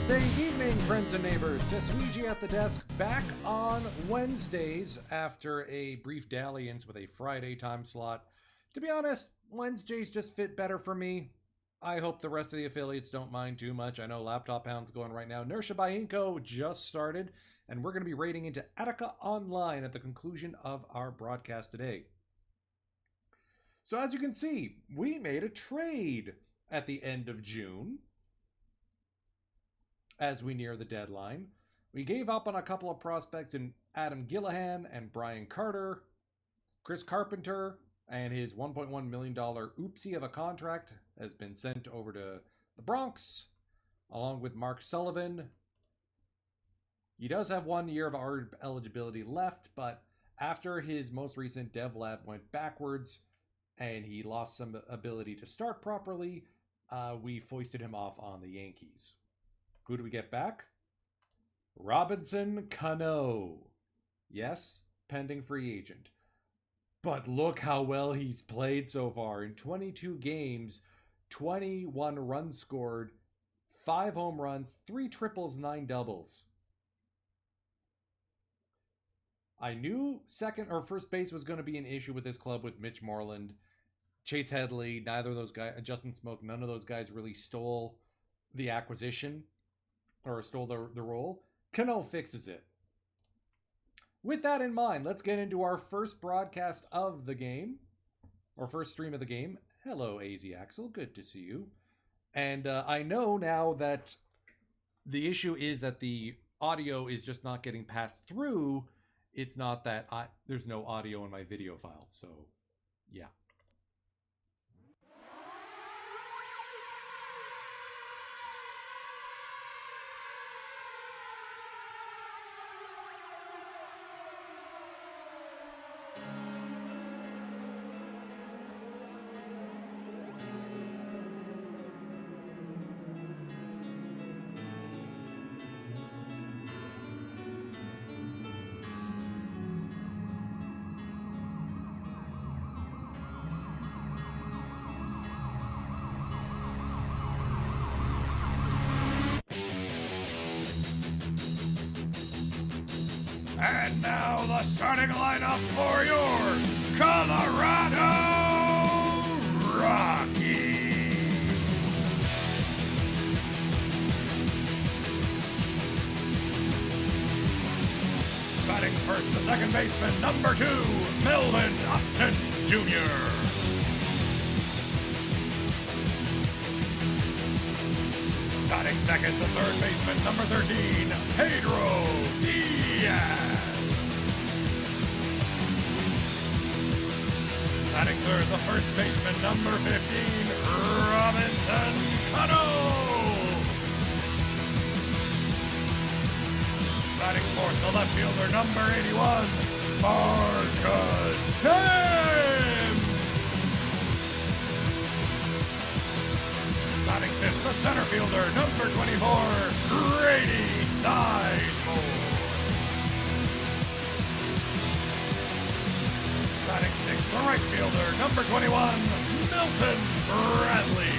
Wednesday evening, friends and neighbors. Tesweegie at the desk, back on Wednesdays after a brief dalliance with a Friday time slot. To be honest, Wednesdays just fit better for me. I hope the rest of the affiliates don't mind too much. I know Laptop Hound's going right now. Nersha by Inko just started, and we're going to be raiding into Attica Online at the conclusion of our broadcast today. So as you can see, we made a trade at the end of June. As we near the deadline, we gave up on a couple of prospects in Adam Gillihan and Brian Carter. Chris Carpenter and his $1.1 million oopsie of a contract has been sent over to the Bronx, along with Mark Sullivan. He does have 1 year of ARB eligibility left, but after his most recent dev lab went backwards and he lost some ability to start properly, we foisted him off on the Yankees. Who do we get back? Robinson Cano. Yes, pending free agent. But look how well he's played so far. In 22 games, 21 runs scored, 5 home runs, 3 triples, 9 doubles. I knew second or first base was going to be an issue with this club with Mitch Moreland, Chase Headley, neither of those guys, Justin Smoke, none of those guys really stole the acquisition or stole the role. Cano fixes it. With that in mind, let's get into our first broadcast of the game, or first stream of the game. Hello, AZ Axel, good to see you. And I know now that the issue is that the audio is just not getting passed through. It's not that there's no audio in my video file, so yeah. And now the starting lineup for your Colorado Rockies. Batting first, the second baseman, number 2, Melvin Upton Jr. Batting second, the third baseman, number 13, Pedro Diaz. Batting third, the first baseman, number 15, Robinson Cano. Batting fourth, the left fielder, number 81, Marcus Thames. Batting fifth, the center fielder, number 24, Grady Sizemore. Batting sixth, the right fielder, number 21, Milton Bradley.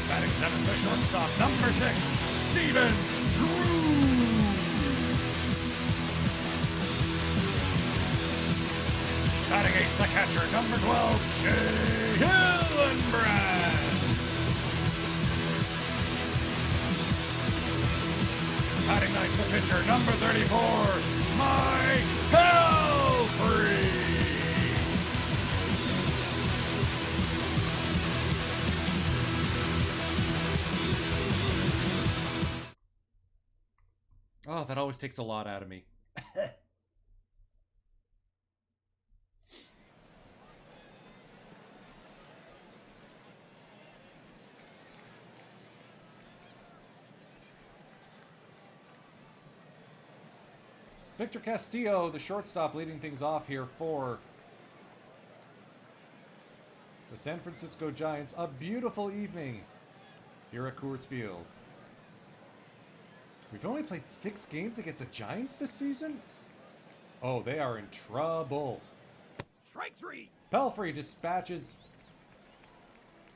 Batting seventh, the shortstop, number 6, Stephen Drew. Batting eighth, the catcher, number 12, Shea Hillenbrand. Batting ninth, the pitcher, number 34, Mike Pelfrey. Oh, that always takes a lot out of me. Victor Castillo, the shortstop, leading things off here for the San Francisco Giants. A beautiful evening here at Coors Field. We've only played 6 games against the Giants this season? Oh, they are in trouble. Strike 3. Pelfrey dispatches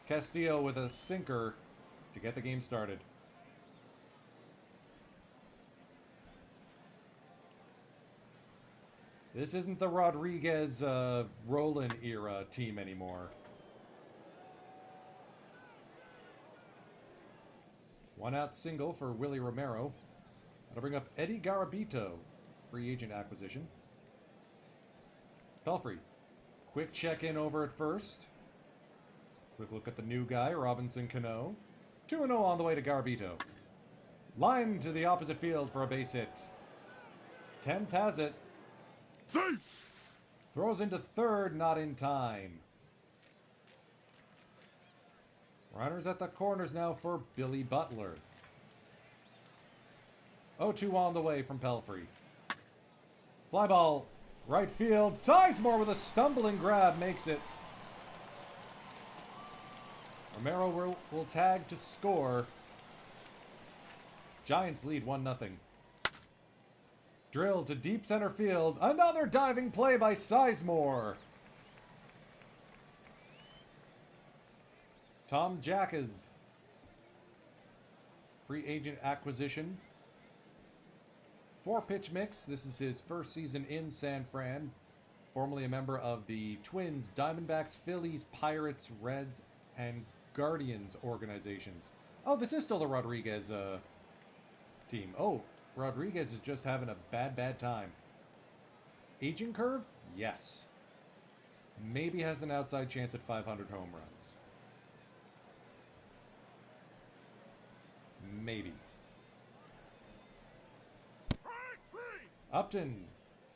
Castillo with a sinker to get the game started. This isn't the Rodriguez Roland era team anymore. One out single for Willie Romero. That'll bring up Eddie Garabito, free agent acquisition. Pelfrey, quick check-in over at first. Quick look at the new guy, Robinson Cano. 2-0 on the way to Garabito. Line to the opposite field for a base hit. Thames has it. Safe! Throws into third, not in time. Runners at the corners now for Billy Butler. 0-2 on the way from Pelfrey. Fly ball, right field. Sizemore with a stumbling grab makes it. Romero will tag to score. Giants lead 1-0. Drill to deep center field. Another diving play by Sizemore. Tom Jackas, free agent acquisition. 4-pitch mix. This is his first season in San Fran. Formerly a member of the Twins, Diamondbacks, Phillies, Pirates, Reds, and Guardians organizations. Oh, this is still the Rodriguez team. Oh, Rodriguez is just having a bad time. Aging curve? Yes. Maybe has an outside chance at 500 home runs. Maybe. Upton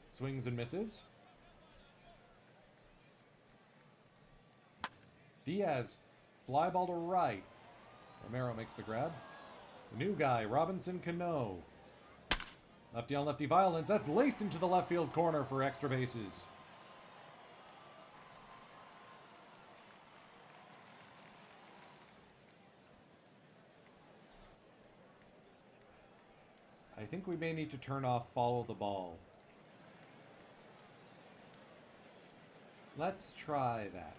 swings and misses. Diaz, fly ball to right. Romero makes the grab. The new guy, Robinson Cano. Lefty on lefty violence. That's laced into the left field corner for extra bases. I think we may need to turn off follow the ball. Let's try that.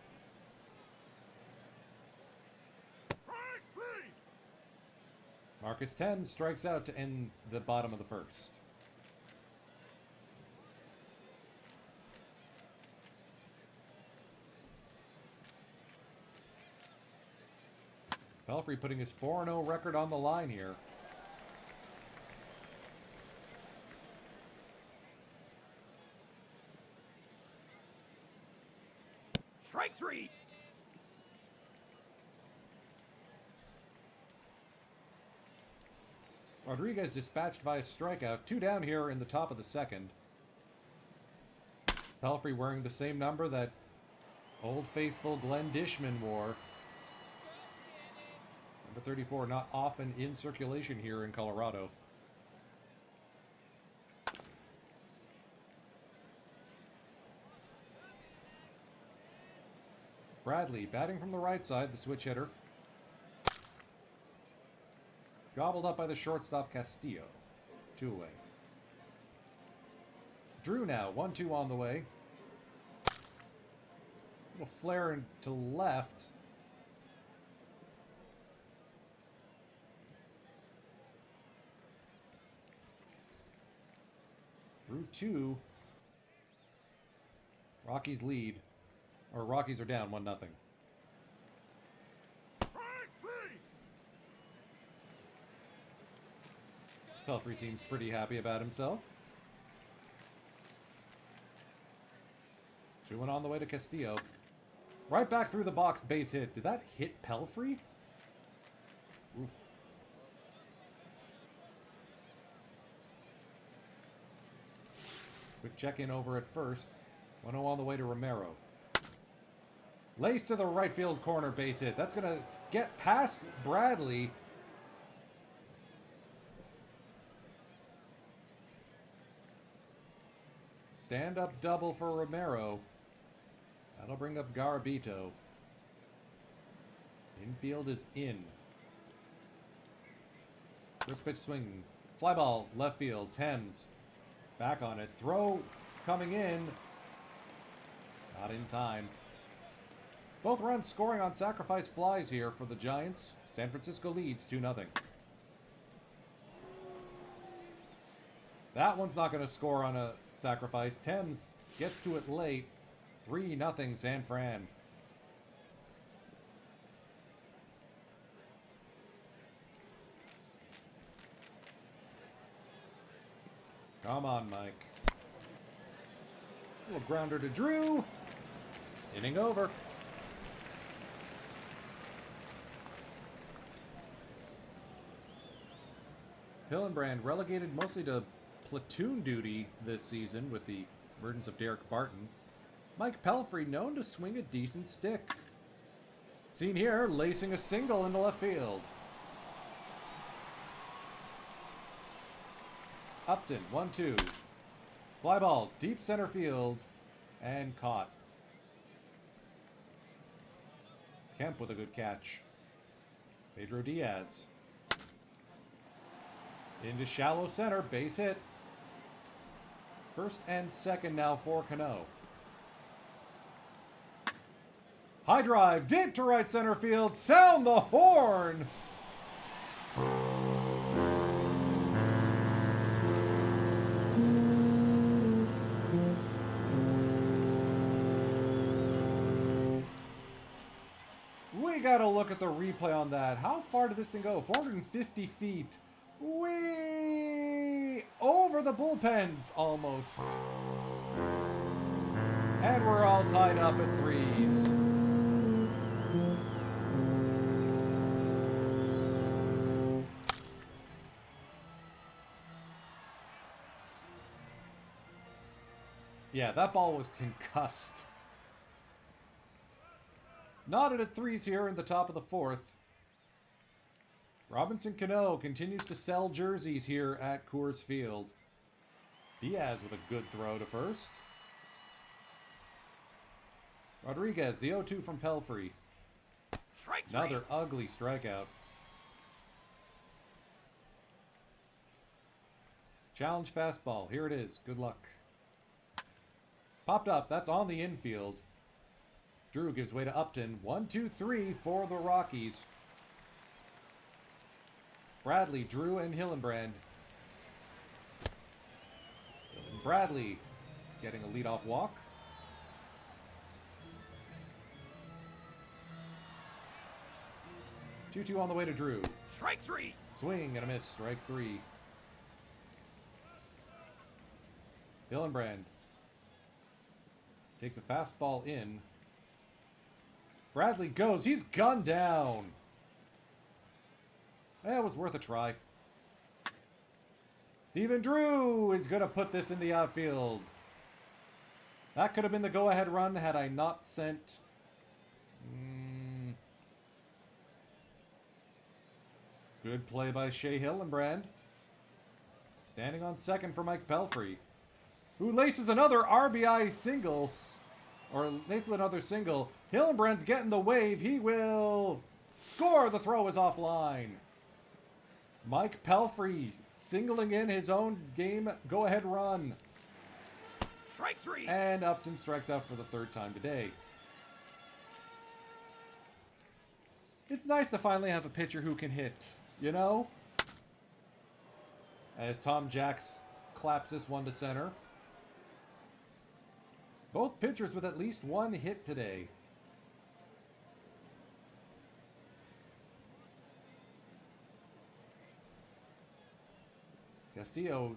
Marcus Thames strikes out to end the bottom of the first. Pelfrey putting his 4-0 record on the line here. Strike three! Rodriguez dispatched via strikeout. 2 down here in the top of the second. Pelfrey wearing the same number that Old Faithful Glenn Dishman wore. Number 34, not often in circulation here in Colorado. Bradley batting from the right side, the switch hitter. Gobbled up by the shortstop Castillo. 2 away. Drew now, 1-2 on the way. Little flare to left. Drew 2. Rockies lead. Or Rockies are down 1-0. Pelfrey seems pretty happy about himself. 2-1 on the way to Castillo. Right back through the box, base hit. Did that hit Pelfrey? Oof. Quick check-in over at first. 1-0 on the way to Romero. Lace to the right field corner, base hit. That's going to get past Bradley. Stand-up double for Romero. That'll bring up Garabito. Infield is in. First pitch swing. Fly ball, left field. Thames back on it. Throw coming in. Not in time. Both runs scoring on sacrifice flies here for the Giants. San Francisco leads 2-0. That one's not going to score on a sacrifice. Thames gets to it late. 3-0 San Fran. Come on, Mike. Little grounder to Drew. Inning over. Hillenbrand relegated mostly to platoon duty this season with the emergence of Derek Barton. Mike Pelfrey known to swing a decent stick. Seen here lacing a single into left field. Upton, 1-2. Fly ball, deep center field, and caught. Kemp with a good catch. Pedro Diaz. Into shallow center, base hit. First and second now for Cano. High drive, deep to right center field. Sound the horn! We gotta look at the replay on that. How far did this thing go? 450 feet. Way over the bullpens, almost. And we're all tied up at 3s. Yeah, that ball was concussed. Knotted at 3s here in the top of the 4th. Robinson Cano continues to sell jerseys here at Coors Field. Diaz with a good throw to first. Rodriguez, the 0-2 from Pelfrey. Strike three. Another ugly strikeout. Challenge fastball. Here it is. Good luck. Popped up. That's on the infield. Drew gives way to Upton. 1-2-3 for the Rockies. Bradley, Drew, and Hillenbrand. Bradley getting a leadoff walk. Two-two on the way to Drew. Strike three. Swing and a miss. Strike 3. Hillenbrand takes a fastball in. Bradley goes. He's gunned down. That was worth a try. Steven Drew is going to put this in the outfield. That could have been the go-ahead run had I not sent... Good play by Shea Hillenbrand. Standing on second for Mike Pelfrey, who laces another RBI single. Or laces another single. Hillenbrand's getting the wave. He will score. The throw is offline. Mike Pelfrey singling in his own game go-ahead run. Strike three. And Upton strikes out for the 3rd time today. It's nice to finally have a pitcher who can hit, you know? As Tom Jacks claps this one to center. Both pitchers with at least one hit today. Castillo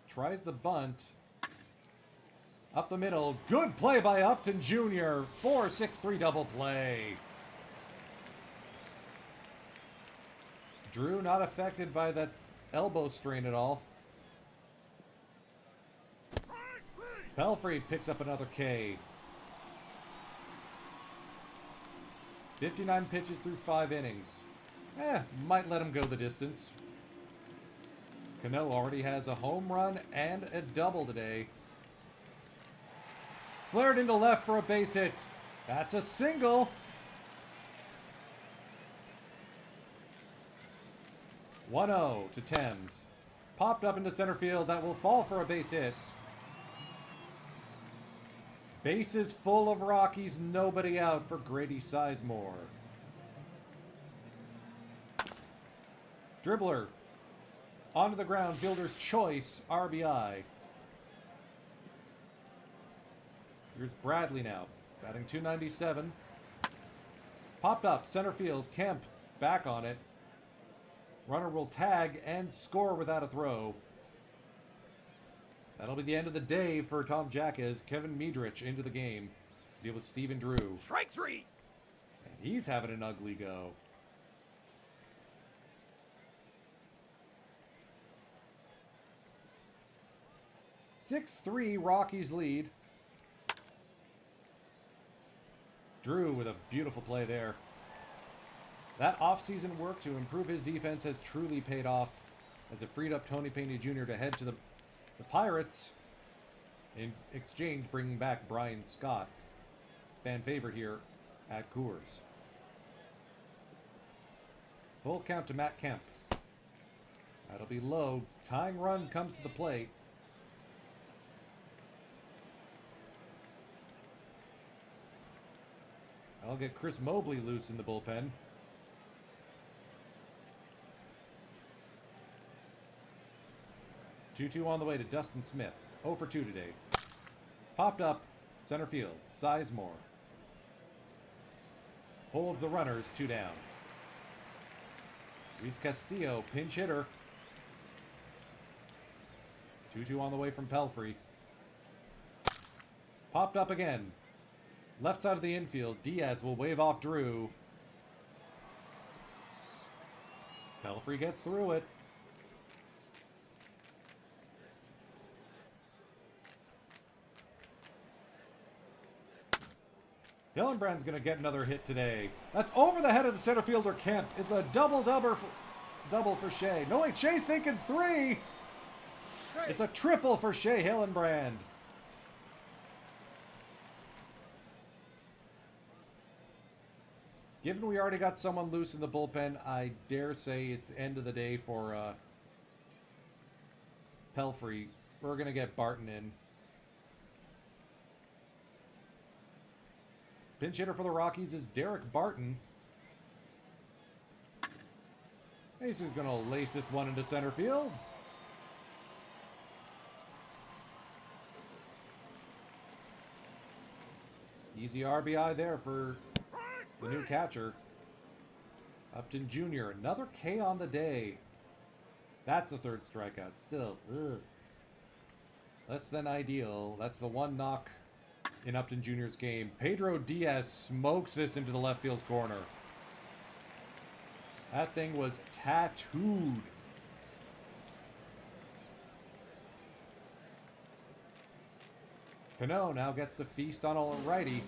tries the bunt. Up the middle. Good play by Upton Jr. 4-6-3 double play. Drew not affected by that elbow strain at all. Pelfrey picks up another K. 59 pitches through 5 innings. Might let him go the distance. Cano already has a home run and a double today. Flared into left for a base hit. That's a single. (1-0) to Thames. Popped up into center field. That will fall for a base hit. Bases full of Rockies, nobody out for Grady Sizemore. Dribbler. Onto the ground, fielder's choice, RBI. Here's Bradley now, batting .297. Popped up, center field, Kemp, back on it. Runner will tag and score without a throw. That'll be the end of the day for Tom Jackas. Kevin Miedrich into the game. Deal with Stephen Drew. Strike three. And he's having an ugly go. "6-3 Rockies lead. Drew with a beautiful play there. That offseason work to improve his defense has truly paid off as it freed up Tony Pena Jr. to head to the Pirates. In exchange, bringing back Brian Scott, fan favorite here at Coors. Full count to Matt Kemp. That'll be low. Tying run comes to the plate. I'll get Chris Mobley loose in the bullpen. Two-two on the way to Dustin Smith. 0 for 2 today. Popped up, center field, Sizemore. Holds the runners, 2 down. Luis Castillo, pinch hitter. 2-2 on the way from Pelfrey. Popped up again. Left side of the infield, Diaz will wave off Drew. Pelfrey gets through it. Hillenbrand's going to get another hit today. That's over the head of the center fielder, Kemp. It's a double for Shea. No, wait, Shea's thinking 3. It's a triple for Shea Hillenbrand. Given we already got someone loose in the bullpen, I dare say it's end of the day for Pelfrey. We're going to get Barton in. Pinch hitter for the Rockies is Derek Barton. He's going to lace this one into center field. Easy RBI there for the new catcher. Upton Jr., another K on the day. That's the 3rd strikeout. Still, less than ideal. That's the one knock in Upton Jr.'s game. Pedro Diaz smokes this into the left field corner. That thing was tattooed. Cano now gets to feast on a righty.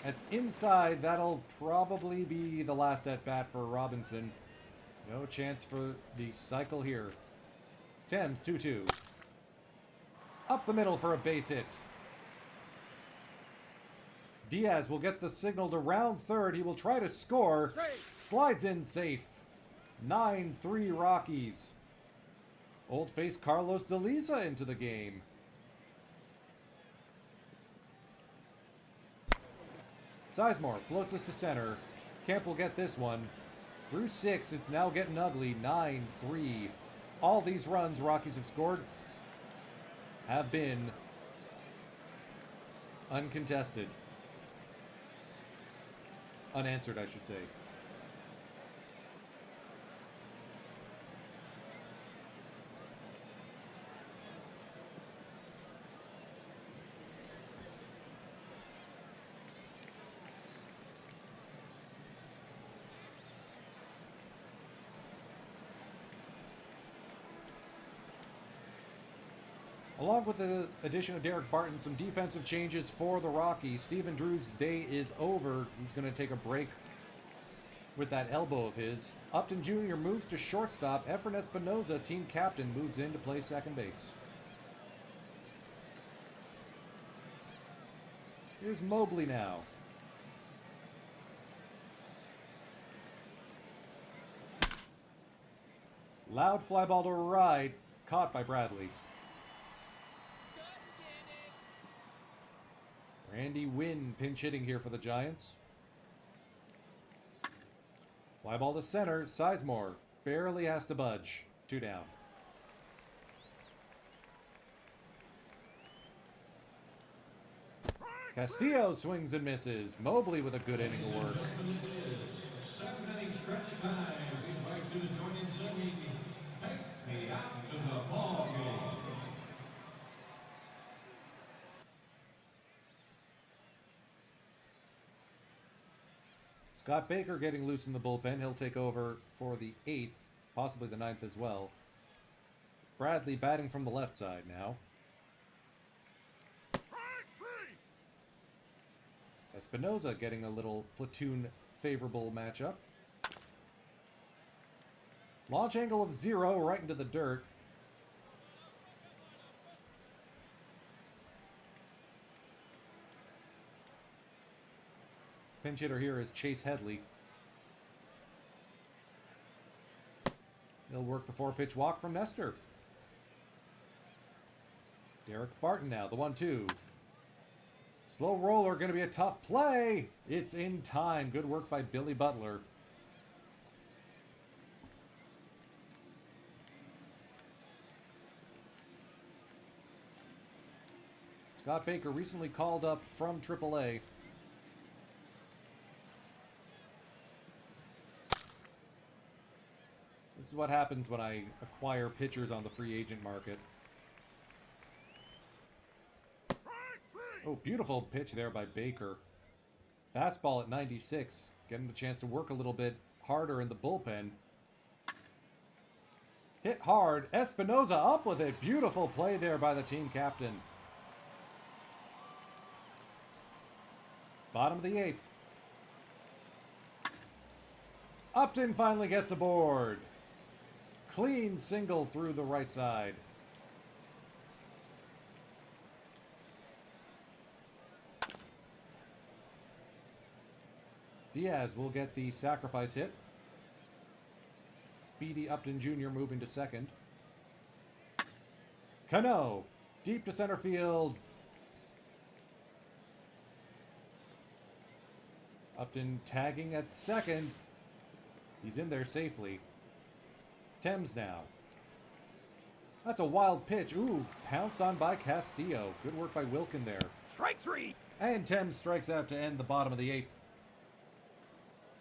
That's inside. That'll probably be the last at-bat for Robinson. No chance for the cycle here. Thames, 2-2. Up the middle for a base hit. Diaz will get the signal to round third. He will try to score. Slides in safe. 9-3 Rockies. Old face Carlos DeLiza into the game. Sizemore floats us to center. Kemp will get this one. Through 6, it's now getting ugly. 9-3. All these runs Rockies have scored have been uncontested. Unanswered, I should say. Along with the addition of Derek Barton, some defensive changes for the Rockies. Stephen Drew's day is over. He's going to take a break with that elbow of his. Upton Jr. moves to shortstop. Efren Espinoza, team captain, moves in to play second base. Here's Mobley now. Loud fly ball to right, caught by Bradley. Randy Wynn pinch hitting here for the Giants. Fly ball to center. Sizemore barely has to budge. 2 down. Castillo swings and misses. Mobley with a good inning of work. Seventh inning stretch time. We invite you to join in singing "Take Me Out to the Ball Game." Scott Baker getting loose in the bullpen. He'll take over for the 8th, possibly the 9th as well. Bradley batting from the left side now. Espinoza getting a little platoon favorable matchup. Launch angle of 0 right into the dirt. Pinch hitter here is Chase Headley. He'll work the 4-pitch walk from Nestor. Derek Barton now, the 1-2. Slow roller, going to be a tough play. It's in time. Good work by Billy Butler. Scott Baker recently called up from AAA. This is what happens when I acquire pitchers on the free agent market. Oh, beautiful pitch there by Baker. Fastball at 96, getting the chance to work a little bit harder in the bullpen. Hit hard. Espinoza up with it. Beautiful play there by the team captain. Bottom of the 8th. Upton finally gets aboard. Clean single through the right side. Diaz will get the sacrifice hit. Speedy Upton Jr. moving to second. Cano, deep to center field. Upton tagging at second. He's in there safely. Thames now. That's a wild pitch. Ooh, pounced on by Castillo. Good work by Wilkin there. Strike 3. And Thames strikes out to end the bottom of the 8th.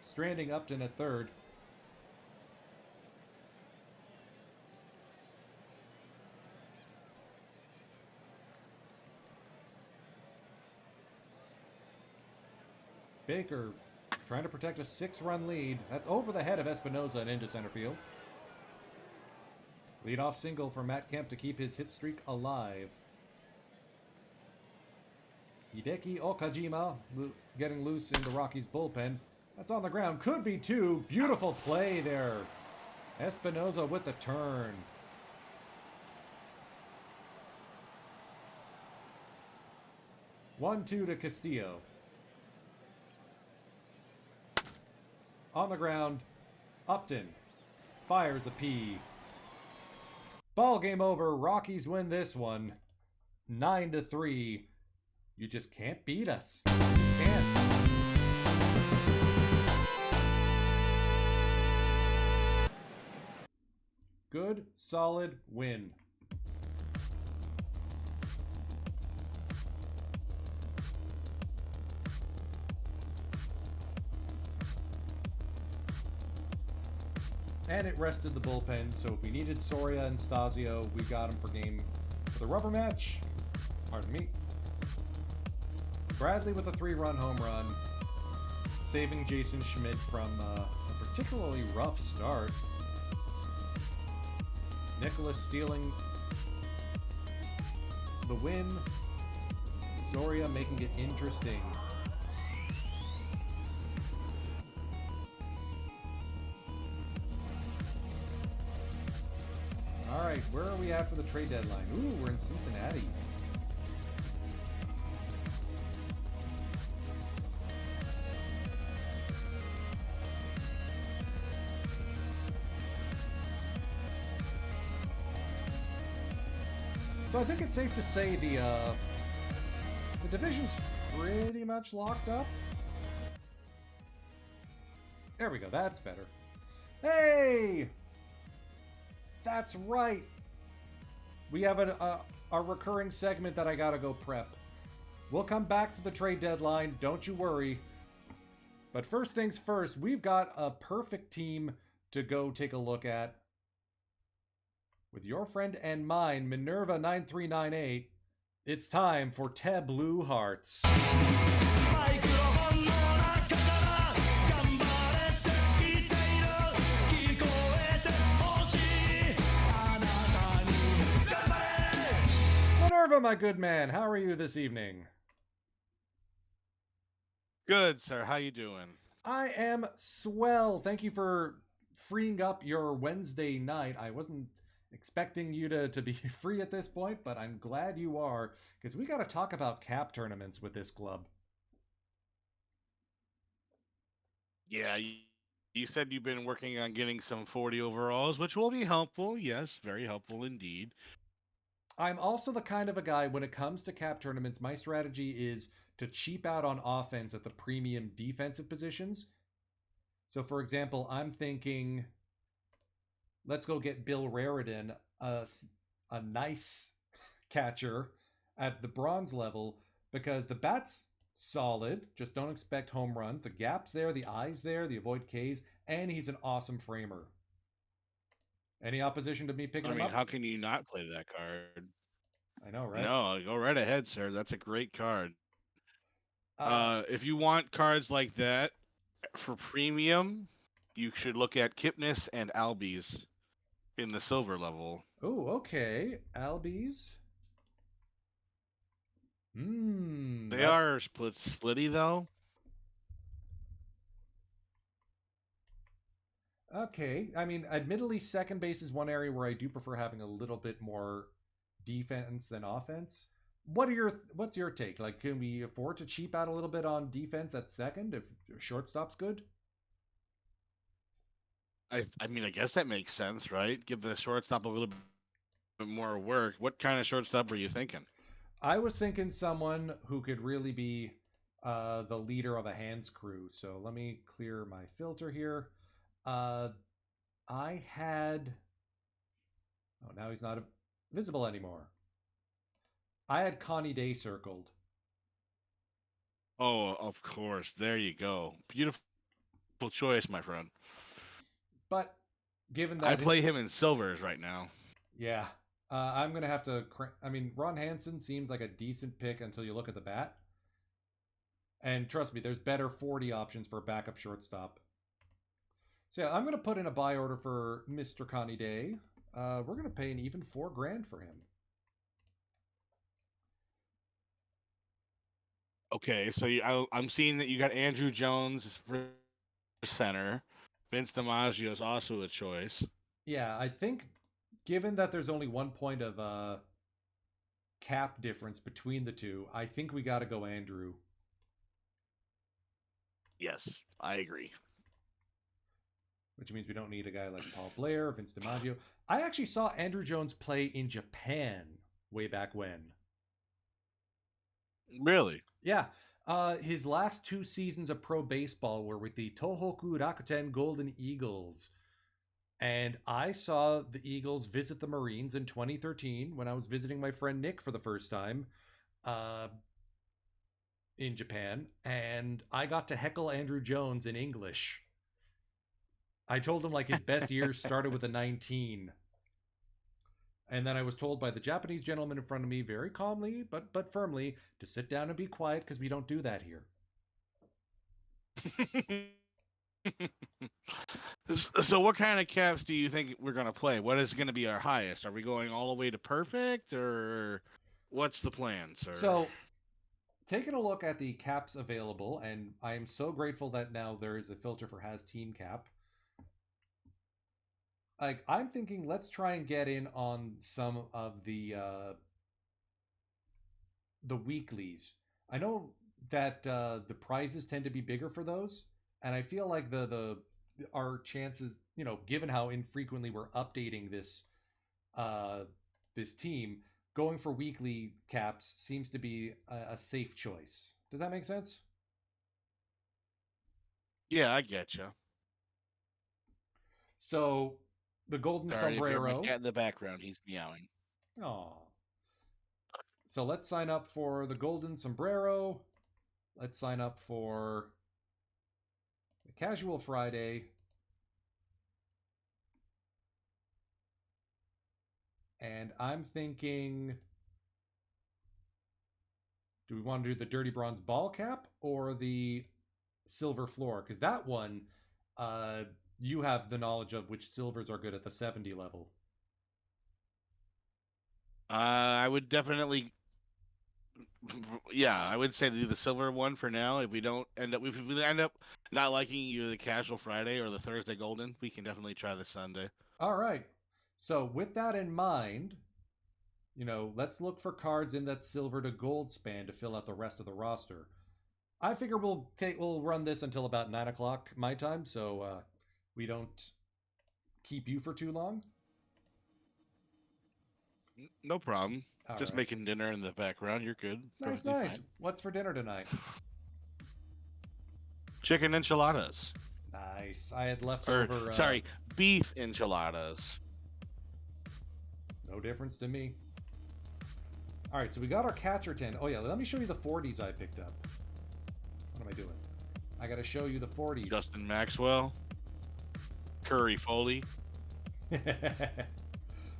Stranding Upton at third. Baker trying to protect a 6-run lead. That's over the head of Espinoza and into center field. Leadoff single for Matt Kemp to keep his hit streak alive. Hideki Okajima getting loose in the Rockies bullpen. That's on the ground. Could be 2. Beautiful play there. Espinoza with the turn. One-two to Castillo. On the ground, Upton fires a P. Ball game over. Rockies win this one, 9-3. You just can't beat us. You just can't. Good, solid win. And it rested the bullpen, so if we needed Soria and Stasio, we got them for the rubber match. Pardon me. Bradley with a 3-run home run, saving Jason Schmidt from a particularly rough start. Nicholas stealing the win. Soria making it interesting. Alright, where are we at for the trade deadline? Ooh, we're in Cincinnati. So I think it's safe to say the division's pretty much locked up. There we go, that's better. Hey! That's right! We have a recurring segment that I gotta go prep. We'll come back to the trade deadline, don't you worry. But first things first, we've got a perfect team to go take a look at. With your friend and mine, Minerva9398, it's time for Tableau Hearts. Minerva, my good man, how are you this evening? Good, sir. How you doing? I am swell. Thank you for freeing up your Wednesday night. I wasn't expecting you to be free at this point, but I'm glad you are, because we got to talk about cap tournaments with this club. Yeah, you said you've been working on getting some 40 overalls, which will be helpful. Yes, very helpful indeed. I'm also the kind of a guy, when it comes to cap tournaments, my strategy is to cheap out on offense at the premium defensive positions. So, for example, I'm thinking, let's go get Bill Raridan, a nice catcher at the bronze level, because the bat's solid, just don't expect home runs. The gap's there, the eye's there, the avoid Ks, and he's an awesome framer. Any opposition to me picking him up? How can you not play that card? I know, right? No, go right ahead, sir. That's a great card. If you want cards like that for premium, you should look at Kipnis and Albies in the silver level. Oh, okay. Albies. They are splitty though. Okay. I mean, admittedly, second base is one area where I do prefer having a little bit more defense than offense. What's your take? Like, can we afford to cheap out a little bit on defense at second if shortstop's good? I mean, I guess that makes sense, right? Give the shortstop a little bit more work. What kind of shortstop were you thinking? I was thinking someone who could really be the leader of a hands crew. So let me clear my filter here. I had... Oh, now he's not visible anymore. I had Connie Day circled. Oh, of course. There you go. Beautiful choice, my friend. But given that... I play him in silvers right now. Yeah. I'm going to have to... I mean, Ron Hansen seems like a decent pick until you look at the bat. And trust me, there's better 40 options for a backup shortstop. So yeah, I'm going to put in a buy order for Mr. Connie Day. We're going to pay an even $4,000 for him. Okay, so I'm seeing that you got Andrew Jones for center. Vince DiMaggio is also a choice. Yeah, I think given that there's only 1 point of cap difference between the two, I think we got to go Andrew. Yes, I agree. Which means we don't need a guy like Paul Blair, Vince DiMaggio. I actually saw Andrew Jones play in Japan way back when. Really? Yeah. His last 2 seasons of pro baseball were with the Tohoku Rakuten Golden Eagles. And I saw the Eagles visit the Marines in 2013 when I was visiting my friend Nick for the first time in Japan. And I got to heckle Andrew Jones in English. I told him like his best years started with a 19. And then I was told by the Japanese gentleman in front of me very calmly but firmly to sit down and be quiet because we don't do that here. So what kind of caps do you think we're going to play? What is going to be our highest? Are we going all the way to perfect, or what's the plan, sir? So taking a look at the caps available, and I am so grateful that now there is a filter for has team cap. Like, I'm thinking let's try and get in on some of the weeklies. I know that the prizes tend to be bigger for those, and I feel like our chances, given how infrequently we're updating this this team, going for weekly caps seems to be a safe choice. Does that make sense? Yeah, I get you. So the golden Sorry, if you hear my sombrero. cat in the background, he's meowing. Oh. So let's sign up for the golden sombrero. Let's sign up for the casual Friday. And I'm thinking, do we want to do the dirty bronze ball cap or the silver floor? Because that one, you have the knowledge of which silvers are good at the 70 level. I would definitely, yeah, I would say do the silver one for now. If we end up not liking either the casual Friday or the Thursday golden, we can definitely try the Sunday. All right. So with that in mind, let's look for cards in that silver to gold span to fill out the rest of the roster. I figure we'll run this until about 9 o'clock my time, so we don't keep you for too long. No problem. All Just right. making dinner in the background. You're good. Nice, Perfectly nice. fine. What's for dinner tonight? Chicken enchiladas. Nice. I had leftover. Sorry, beef enchiladas. No difference to me. All right, so we got our catcher 10. Oh yeah, let me show you the 40s I picked up. What am I doing? I got to show you the 40s. Justin Maxwell. Curry Foley.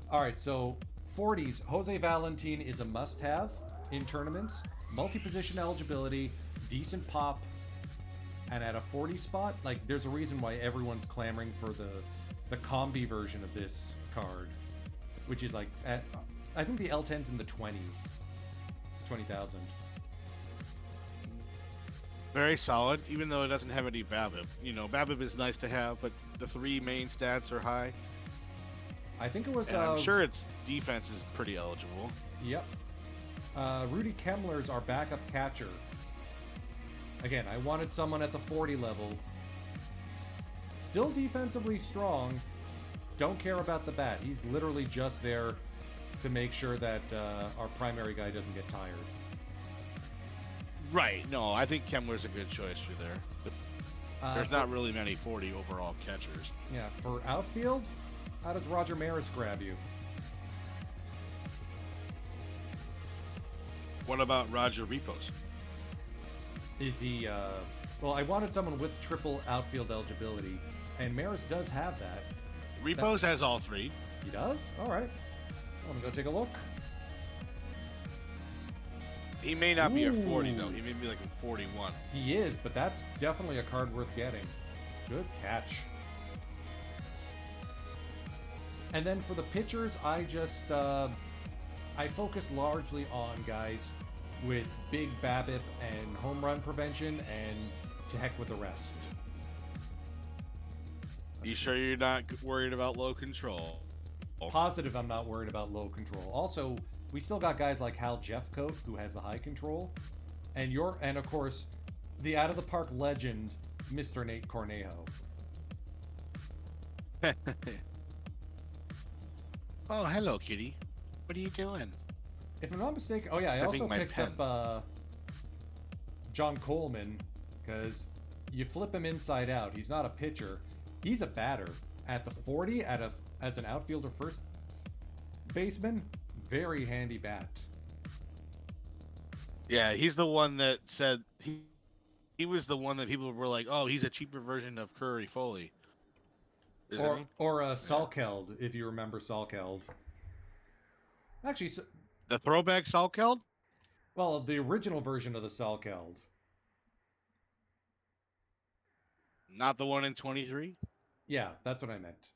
All right, so 40s. Jose Valentin is a must-have in tournaments. Multi-position eligibility, decent pop, and at a 40 spot, like there's a reason why everyone's clamoring for the combi version of this card, which is like at I think the L10's in the 20s, 20,000. Very solid, even though it doesn't have any Babib. Babib is nice to have, but the 3 main stats are high. I think it was. And I'm sure its defense is pretty eligible. Yep. Rudy Kemmler's our backup catcher. Again, I wanted someone at the 40 level. Still defensively strong. Don't care about the bat. He's literally just there to make sure that our primary guy doesn't get tired. Right. No, I think Kemmler's a good choice for there. But there's not really many 40 overall catchers. Yeah, for outfield, how does Roger Maris grab you? What about Roger Repos? Is he, well, I wanted someone with triple outfield eligibility, and Maris does have that. Repos has all 3. He does? All right. Let me go take a look. He may not be a 40, Ooh. though. He may be like a 41. He is, but that's definitely a card worth getting. Good catch. And then for the pitchers, I just, I focus largely on guys with big BABIP and home run prevention, and to heck with the rest. You sure you're not worried about low control? Positive I'm not worried about low control. Also, we still got guys like Hal Jeffcoat, who has the high control, and of course, the out of the park legend, Mr. Nate Cornejo. Oh, hello, kitty. What are you doing? If I'm not mistaken, oh yeah, I also picked up John Coleman, because you flip him inside out. He's not a pitcher. He's a batter. At the 40, as an outfielder first baseman, very handy bat. Yeah, he's the one that said he was the one that people were like, oh, he's a cheaper version of Curry Foley. Isn't he? Or Salkeld, if you remember Salkeld. Actually, The throwback Salkeld? well, the original version of the Salkeld. Not the one in 23? Yeah, that's what I meant.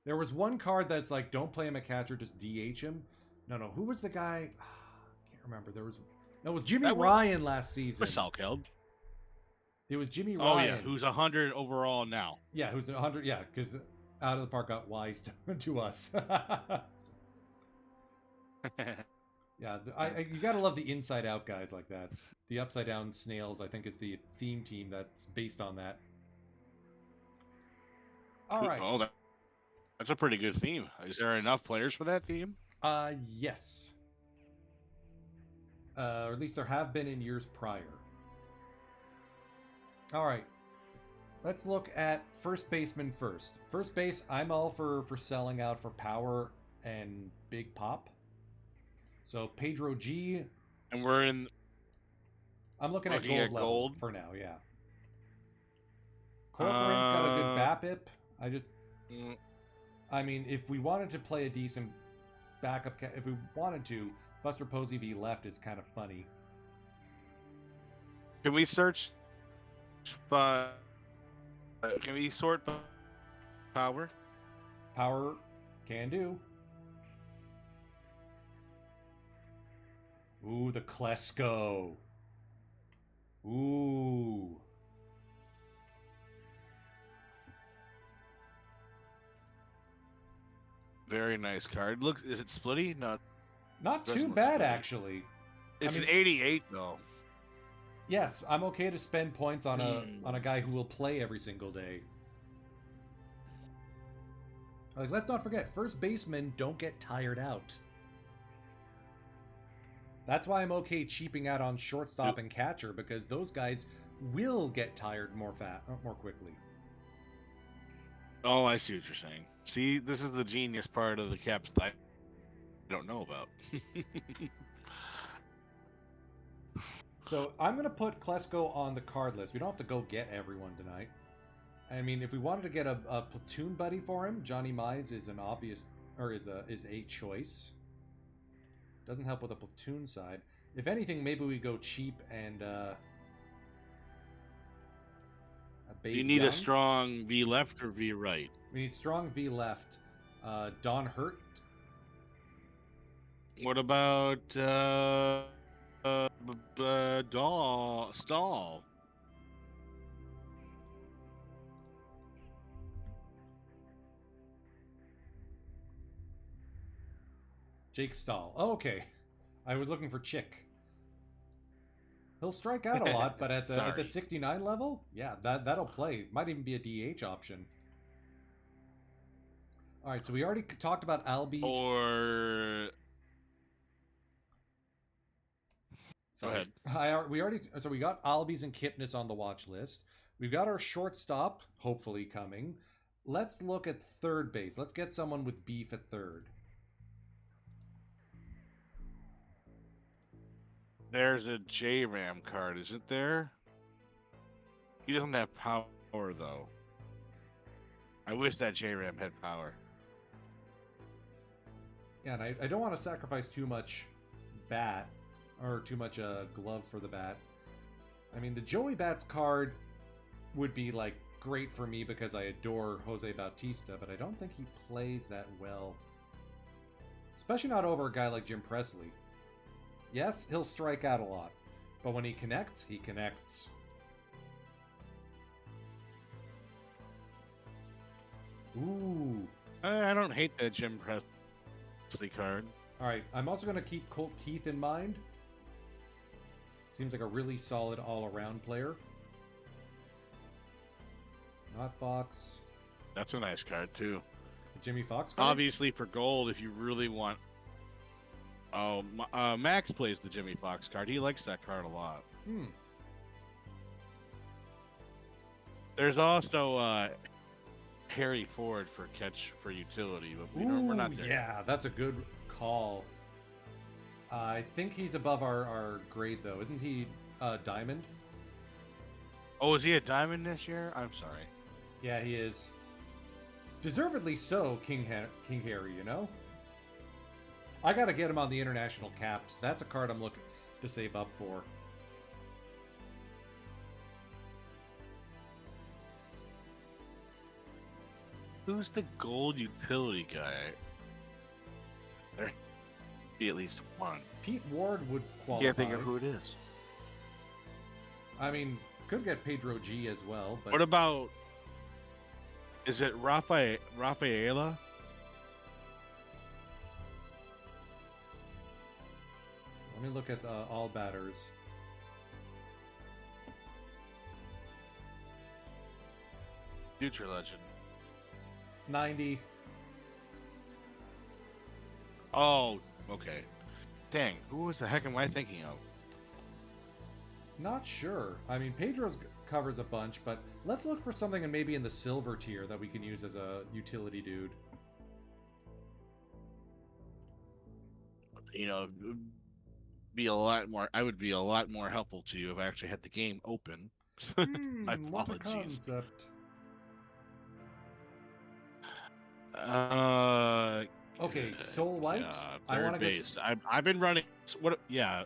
There was one card that's like, don't play him a catcher, just DH him. No, who was the guy? Can't remember. It was Jimmy Ryan last season. What's Salkeld? It was Jimmy Ryan. Oh, yeah, who's 100 overall now. Yeah, who's 100. Yeah, because Out of the Park got wise to us. Yeah, you gotta love the inside out guys like that. The Upside Down Snails, I think, is the theme team that's based on that. All right. Oh, that's a pretty good theme. Is there enough players for that theme? Yes. Or at least there have been in years prior. All right. Let's look at first baseman first. First base, I'm all for selling out for power and big pop. So Pedro G. And we're in. I'm looking at Looking gold at level gold? for now. Yeah. Corcoran's got a good BAPIP. Mm, I mean, if we wanted to play a decent backup, if we wanted to, Buster Posey v left is kind of funny. Can we search by? Can we sort by power? Power can do. Ooh, the Klesko. Ooh. Very nice card. Look, is it splitty? No, Not doesn't too look bad, splitty. actually. It's mean- an 88 though. Yes, I'm okay to spend points on a guy who will play every single day. Like, let's not forget, first basemen don't get tired out. That's why I'm okay cheaping out on shortstop and catcher, because those guys will get tired more quickly. Oh, I see what you're saying. See, this is the genius part of the caps that I don't know about. So I'm going to put Klesko on the card list. We don't have to go get everyone tonight. I mean, if we wanted to get a platoon buddy for him, Johnny Mize is an obvious, or is a choice. Doesn't help with the platoon side. If anything, maybe we go cheap and a Babe You need Young. a strong V left or V right. We need strong V left. Don Hurt. What about Stall? Jake Stahl. Oh, okay. I was looking for Chick. He'll strike out a lot, but at the Sorry. 69 level, yeah, that'll play. Might even be a DH option. All right, so we already talked about Albies. Or Sorry. Go ahead. We got Albies and Kipnis on the watch list. We've got our shortstop, hopefully coming. Let's look at third base. Let's get someone with beef at third. There's a J-Ram card, isn't there? He doesn't have power, though. I wish that J-Ram had power. Yeah, and I don't want to sacrifice too much bat, or too much glove for the bat. I mean, the Joey Bats card would be, like, great for me because I adore Jose Bautista, but I don't think he plays that well. Especially not over a guy like Jim Presley. Yes, he'll strike out a lot, but when he connects, he connects. Ooh. I don't hate that Jim Presley card. All right, I'm also going to keep Colt Keith in mind. Seems like a really solid all-around player. Not Fox. That's a nice card, too. The Jimmy Fox card? Obviously, for gold, if you really want... Oh, Max plays the Jimmy Fox card. He likes that card a lot. There's also Harry Ford for catch for utility, but we're not there. Yeah, that's a good call. I think he's above our grade, though. Isn't he Diamond? Oh, is he a diamond this year? I'm sorry. Yeah, he is. Deservedly so, King Harry, you know? I gotta get him on the international caps. That's a card I'm looking to save up for. Who's the gold utility guy? There be at least one. Pete Ward would qualify. Can't think of who it is. I mean, could get Pedro G as well, but What about... Is it Rafaela? let me look at all batters. Future legend. 90. Oh, okay. Dang, who was the heck am I thinking of? Not sure. I mean, Pedro's covers a bunch, but let's look for something maybe in the silver tier that we can use as a utility dude. You know, be a lot more. I would be a lot more helpful to you if I actually had the game open. My What a apologies. concept. Okay, Soul White. Yeah, I want third to get. base. I've been running. What? Yeah,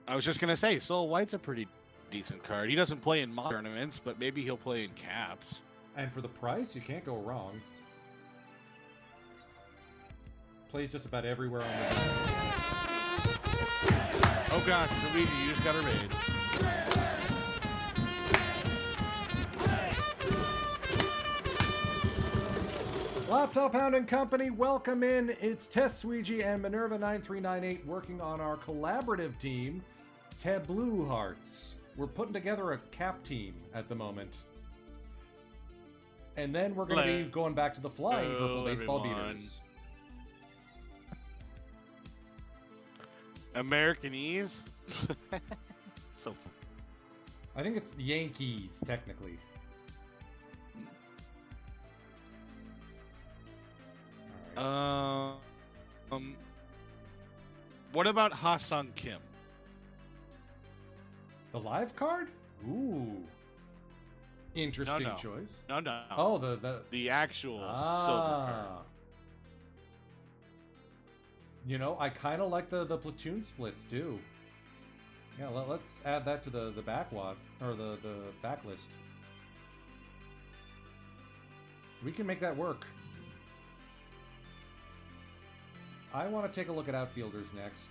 I was just gonna say, Soul White's a pretty decent card. He doesn't play in modern tournaments, but maybe he'll play in caps. And for the price, you can't go wrong. Plays just about everywhere on the. Oh gosh, Luigi, you just got a raid. Laptop Hound and Company, welcome in. It's Tess Sweegie and Minerva9398 working on our collaborative team, Tableau Hearts. We're putting together a cap team at the moment. And then we're going to be going back to the flying purple baseball beaters. Americanese? So fun. I think it's the Yankees, technically. What about Ha-Sung Kim? The live card? Ooh. Interesting No. choice. No. Oh, the actual silver card. You know, I kind of like the platoon splits too. Yeah, let's add that to the backlog or the backlist. We can make that work. I want to take a look at outfielders next.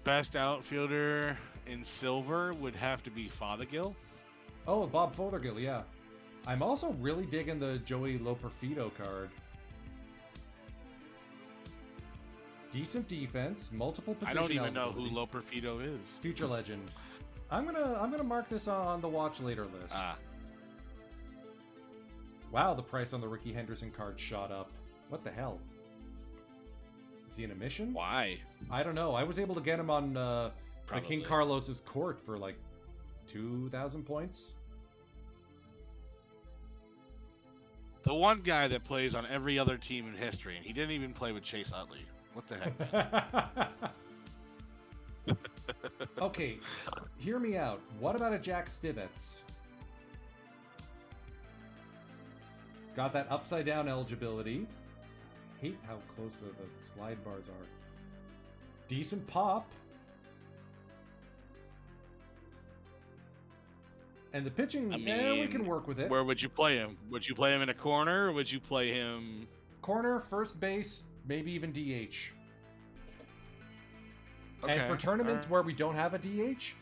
Best outfielder in silver would have to be Fothergill. Oh, Bob Fothergill, yeah. I'm also really digging the Joey Loperfido card. Decent defense, multiple position. I don't even know who eligibility. Loperfido is. Future legend. I'm gonna mark this on the watch later list. Wow, the price on the Ricky Henderson card shot up. What the hell? Is he in a mission? Why? I don't know. I was able to get him on the Probably. King Carlos's court for like 2,000 points. The one guy that plays on every other team in history, and he didn't even play with Chase Utley. What the heck? Okay, hear me out. What about a Jack Stivets? Got that upside down eligibility. Hate how close the slide bars are. Decent pop. And the pitching, we can work with it. Where would you play him? Would you play him in a corner, or would you play him... Corner, first base, maybe even DH. Okay, And for tournaments where we don't have a DH,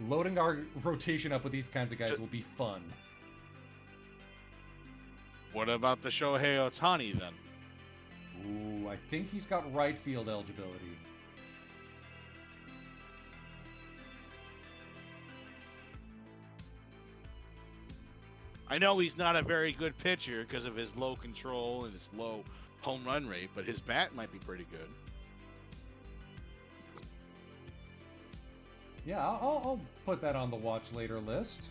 loading our rotation up with these kinds of guys will be fun. What about the Shohei Ohtani, then? Ooh, I think he's got right field eligibility. I know he's not a very good pitcher because of his low control and his low home run rate, but his bat might be pretty good. Yeah, I'll put that on the watch later list.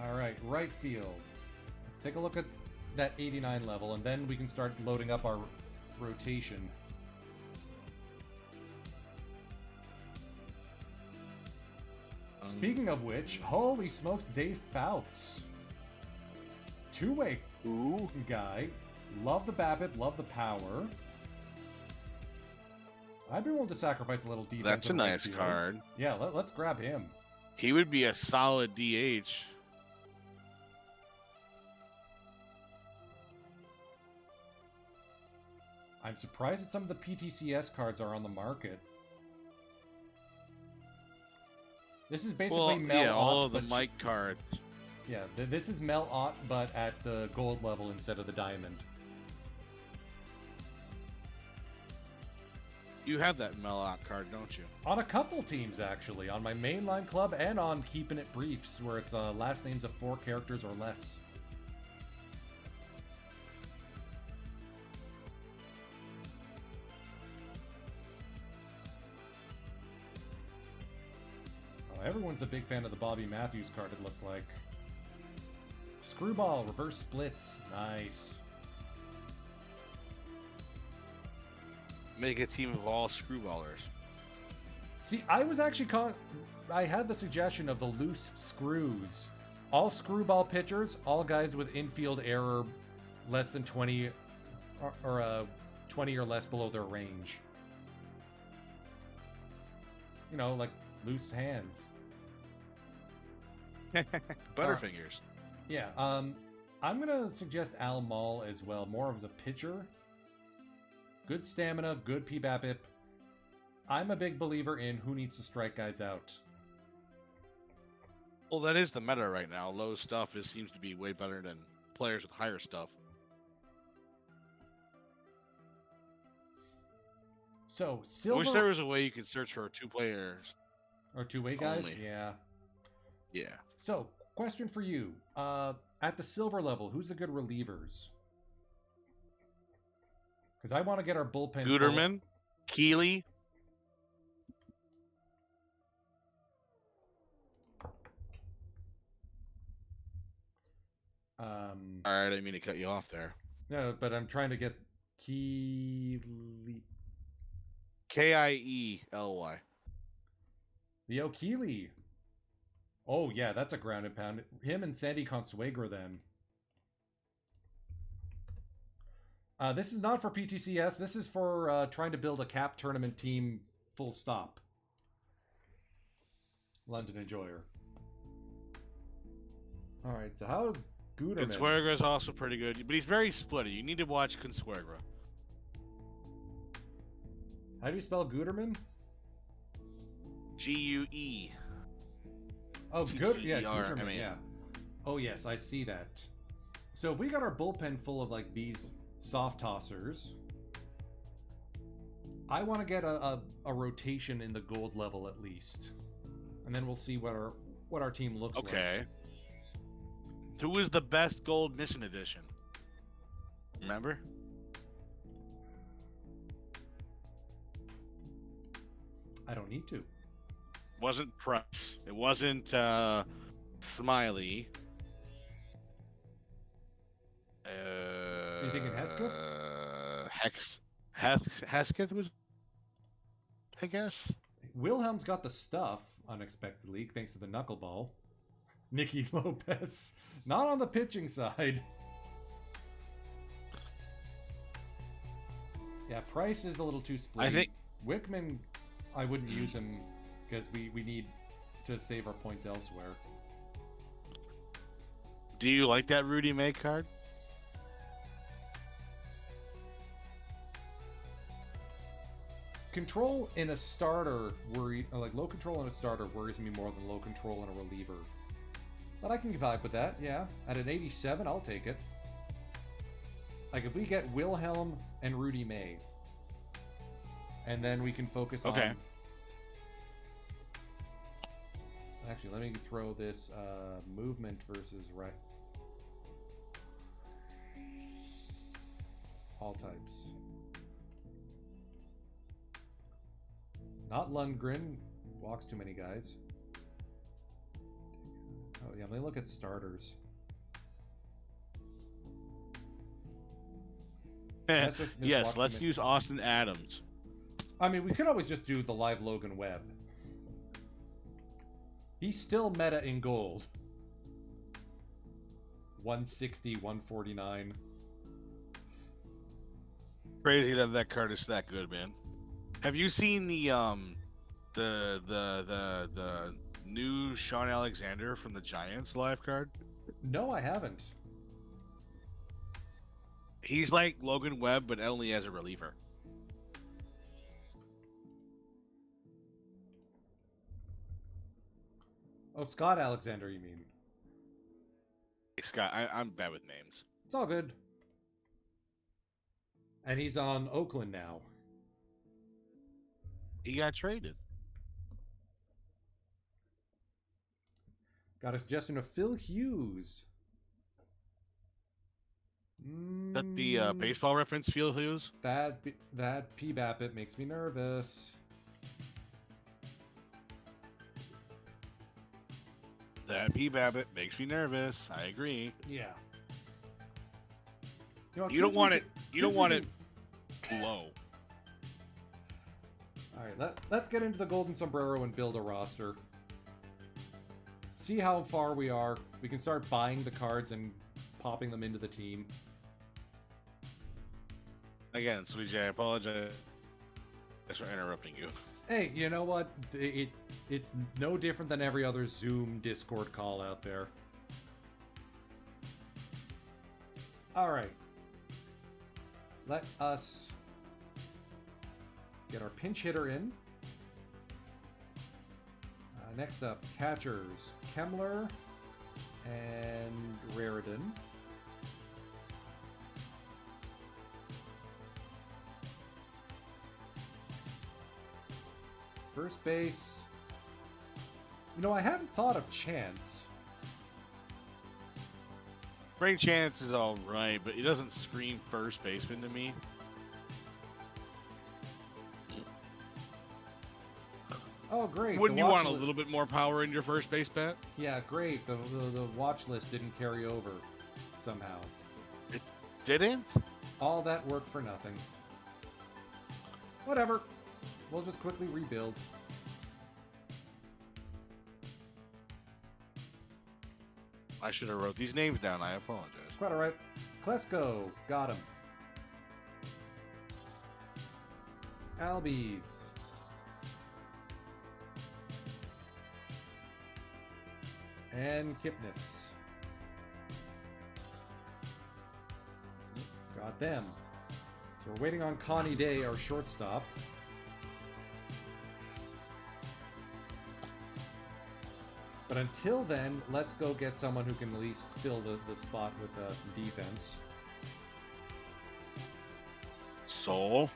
All right, right field. Let's take a look at that 89 level, and then we can start loading up our rotation. Speaking of which, holy smokes, Dave Fouts. Two-way guy. Love the BABIP, love the power. I'd be willing to sacrifice a little defense. That's a on right nice field. card. Yeah, let's grab him. He would be a solid DH. I'm surprised that some of the PTCS cards are on the market. This is basically Mel yeah, all Ott, of the but Mike cards. Yeah, this is Mel Ott, but at the gold level instead of the diamond. You have that Melloc card, don't you? On a couple teams, actually. On my mainline club and on Keeping It Briefs, where it's last names of 4 characters or less. Oh, everyone's a big fan of the Bobby Matthews card, it looks like. Screwball, reverse splits. Nice. Make a team of all screwballers. See, I was actually I had the suggestion of the loose screws. All screwball pitchers, all guys with infield error less than 20 or 20 or less below their range. You know, like loose hands. Butterfingers. Yeah, I'm gonna suggest Al Mall as well, more of as a pitcher. Good stamina, good PBAPIP. I'm a big believer in who needs to strike guys out. Well, that is the meta right now. Low stuff seems to be way better than players with higher stuff. So, I silver... wish there was a way you could search for 2 players. Or two-way guys? Only. Yeah. Yeah. So, question for you. At the silver level, who's the good relievers? Because I want to get our bullpen... Guterman, Keeley. All right, I didn't mean to cut you off there. No, but I'm trying to get Keeley... Kiely. The O'Keeley. Oh, yeah, that's a ground and pound. Him and Sandy Consuegra, then. This is not for PTCS. This is for trying to build a cap tournament team full stop. London Enjoyer. All right, so how's Guterman? Consuegra is also pretty good, but he's very splitty. You need to watch Consuegra. How do you spell Guterman? G-U-E. Oh, good. Yeah, Guterman. Guterman, yeah. Oh, yes, I see that. So if we got our bullpen full of, like, these soft tossers, I want to get a rotation in the gold level at least. And then we'll see what our team looks like. Okay. Who is the best gold mission edition? Remember? I don't need to. Wasn't Press. It wasn't Smiley. You thinking Hesketh? Hesketh was, I guess. Wilhelm's got the stuff, unexpectedly, thanks to the knuckleball. Nicky Lopez. Not on the pitching side. Yeah, Price is a little too split. I think Wickman, I wouldn't use him because we need to save our points elsewhere. Do you like that Rudy May card? Control in a starter low control in a starter worries me more than low control in a reliever. But I can vibe with that, yeah. At an 87, I'll take it. Like if we get Wilhelm and Rudy May, and then we can focus on. Actually, let me throw this movement versus right. All types. Not Lundgren. Walks too many guys. Oh, yeah, let me look at starters. Yes, let's use Austin Adams. I mean, we could always just do the live Logan Webb. He's still meta in gold. 160, 149. Crazy that card is that good, man. Have you seen the new Sean Alexander from the Giants live card? No, I haven't. He's like Logan Webb, but only as a reliever. Oh, Scott Alexander, you mean? Hey, Scott, I'm bad with names. It's all good. And he's on Oakland now. He got traded. Got a suggestion of Phil Hughes. That the baseball reference, Phil Hughes? That P-Bap, makes me nervous. That P-Babbit makes me nervous. I agree. Yeah. You, know, You don't want it. You don't want it can- low. All right, let's get into the Golden Sombrero and build a roster. See how far we are. We can start buying the cards and popping them into the team. Again, Sweet J, I apologize for interrupting you. Hey, you know what? It's no different than every other Zoom Discord call out there. All right. Let us get our pinch hitter in. Next up, catchers, Kemmler and Raridan. First base. You know, I hadn't thought of Chance. Great Chance is all right, but he doesn't scream first baseman to me. Oh, great. Wouldn't you want a little bit more power in your first base bat? Yeah, great. The watch list didn't carry over somehow. It didn't? All that work for nothing. Whatever. We'll just quickly rebuild. I should have wrote these names down. I apologize. Quite alright. Klesko. Got him. Albies. And Kipnis. Got them. So we're waiting on Connie Day, our shortstop. But until then, let's go get someone who can at least fill the spot with some defense. Soul.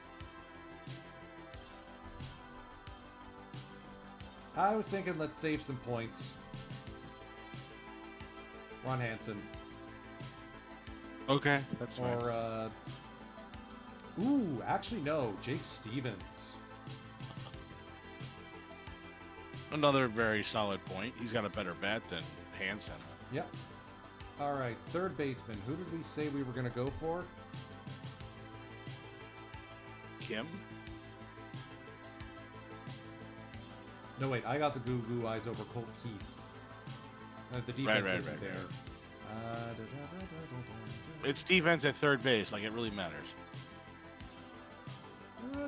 I was thinking let's save some points. Ron Hansen. Okay, that's fine. Or, ooh, actually no, Jake Stevens. Another very solid point. He's got a better bat than Hansen. Yep. All right, third baseman. Who did we say we were going to go for? Kim? No, wait, I got the Goo Goo Eyes over Colt Keith. The defense isn't there. It's defense at third base. Like, it really matters.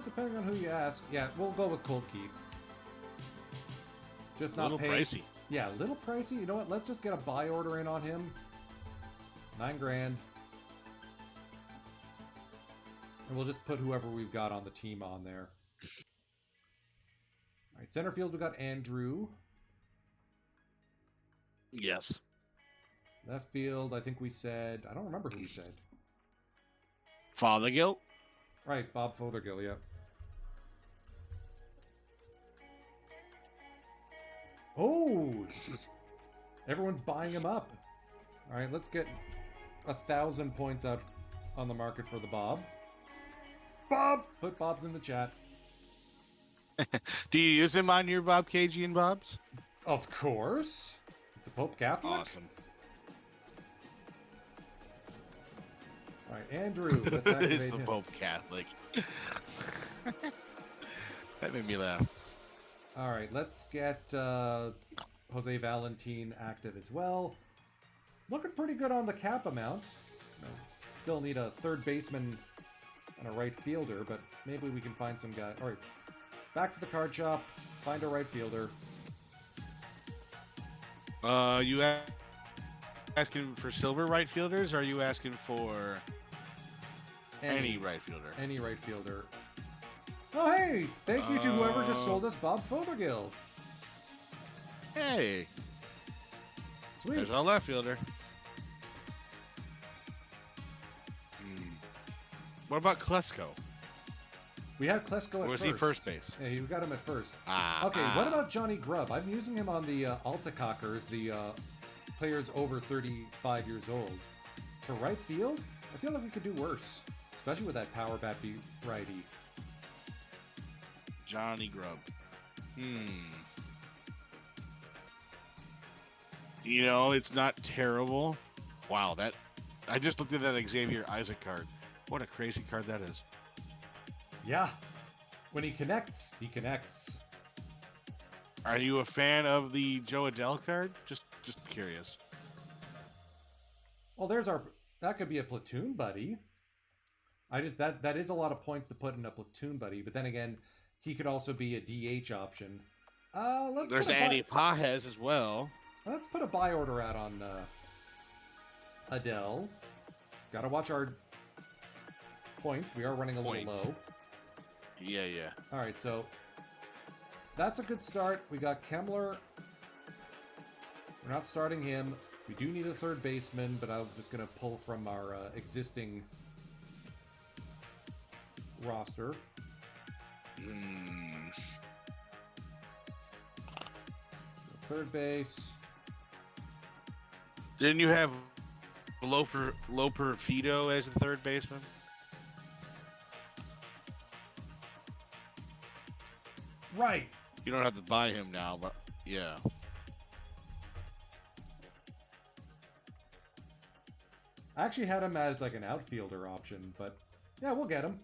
Depending on who you ask. Yeah, we'll go with Colt Keith. Just A not little pay. pricey. Yeah, a little pricey. You know what? Let's just get a buy order in on him. $9,000. And we'll just put whoever we've got on the team on there. All right, center field, we got Andrew. Yes. Left field, I think we said... I don't remember who we said. Fothergill? Right, Bob Fothergill, yeah. Oh! Everyone's buying him up. All right, let's get 1,000 points out on the market for the Bob. Bob! Put Bob's in the chat. Do you use him on your Bob KG and Bob's? Of course. Is the Pope Catholic? Awesome. All right, Andrew, let's activate Is the him. Pope Catholic? That made me laugh. All right, let's get Jose Valentin active as well. Looking pretty good on the cap amount. Still need a third baseman and a right fielder, but maybe we can find some guy. All right, back to the card shop. Find a right fielder. You asking for silver right fielders, or are you asking for any right fielder? Any right fielder. Oh, hey! Thank you to whoever just sold us Bob Fothergill. Hey, Sweet. there's our left fielder. What about Klesko? We had Klesko at Or was first. he first base? Yeah, we got him at first. Okay, what about Johnny Grubb? I'm using him on the Altacockers, the players over 35 years old. For right field, I feel like we could do worse, especially with that power bat righty. Johnny Grubb. You know, it's not terrible. Wow, that I just looked at that Xavier Isaac card. What a crazy card that is. Yeah. When he connects, he connects. Are you a fan of the Joe Adele card? Just curious. Well, that could be a platoon buddy. That is a lot of points to put in a platoon buddy, but then again, he could also be a DH option. There's Andy Pajes as well. Let's put a buy order out on Adele. Gotta watch our points. We are running a little low. Yeah. All right, so that's a good start. We got Kemmler. We're not starting him. We do need a third baseman, but I'm just going to pull from our existing roster. Third base. Didn't you have Loper Fido as the third baseman? Right. You don't have to buy him now, but yeah. I actually had him as like an outfielder option, but yeah, we'll get him.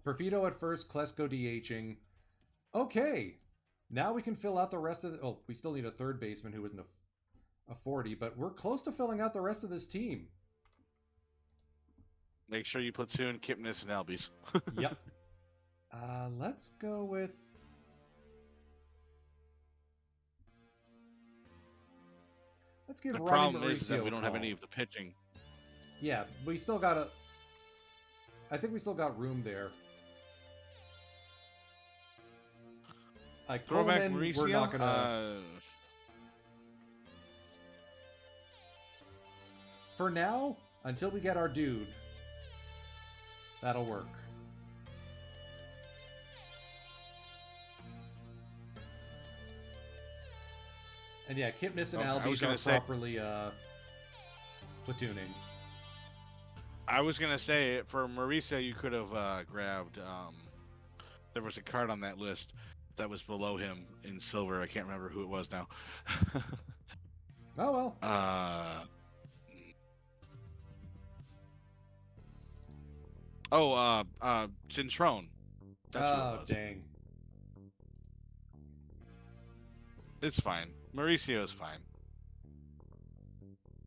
Perfido at first, Klesko DHing. Okay, now we can fill out the rest of the... Oh, we still need a third baseman who isn't a 40, but we're close to filling out the rest of this team. Make sure you platoon Kipnis and Albies. Yep. Let's go with... Let's give The Ronnie problem Mauricio is that we a don't have call. any of the pitching. Yeah, we still got a... I think we still got room there. Throwback Coleman, Mauricio? we're not gonna... For now, until we get our dude, that'll work. And yeah, Kipnis and Albies are properly platooning. I was gonna say for Mauricio, you could have grabbed. There was a card on that list that was below him in silver. I can't remember who it was now. Oh well. Cintrone. That's who it was. Dang. It's fine. Mauricio is fine.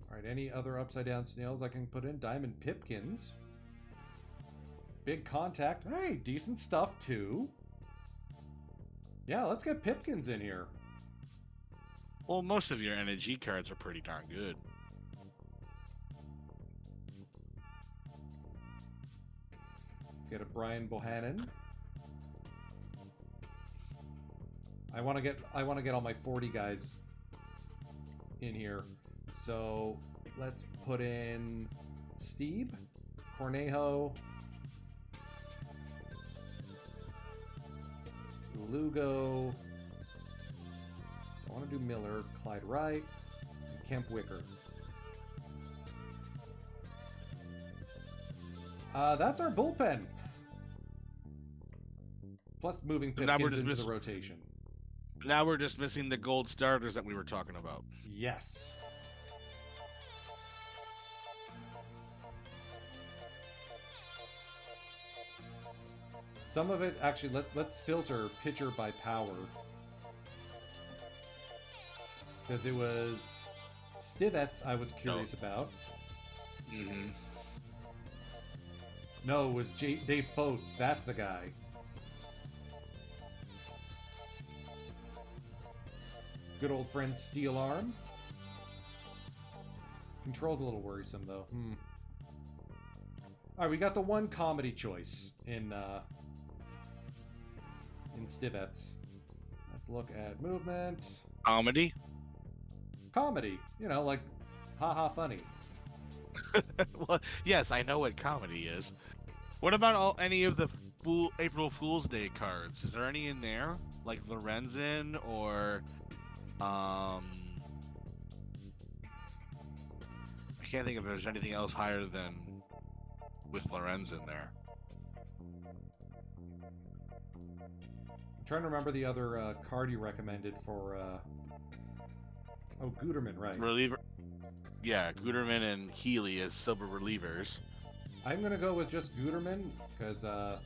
All right, any other upside down snails I can put in? Diamond Pipkins. Big contact. Hey, decent stuff too. Yeah, let's get Pipkins in here. Well, most of your energy cards are pretty darn good. Let's get a Brian Bohannon. I want to get all my 40 guys in here. So let's put in Steve, Cornejo, Lugo. I want to do Miller, Clyde Wright, and Kemp Wicker. That's our bullpen. Plus moving Pipkins into the rotation. Now we're just missing the gold starters that we were talking about. Yes. Some of it, actually, let's filter pitcher by power. Because it was Stivets I was curious about. Mm-hmm. No, it was Dave Fotes. That's the guy. Good old friend Steel Arm. Control's a little worrisome, though. Alright, we got the one comedy choice in Stivets. Let's look at movement. Comedy? Comedy. You know, like Haha, funny. Well, yes, I know what comedy is. What about any of the April Fool's Day cards? Is there any in there, like Lorenzen or I can't think if there's anything else higher than with Lorenzen there. I'm trying to remember the other card you recommended for. Oh, Guterman, right? Reliever. Yeah, Guterman and Healy as silver relievers. I'm gonna go with just Guterman because I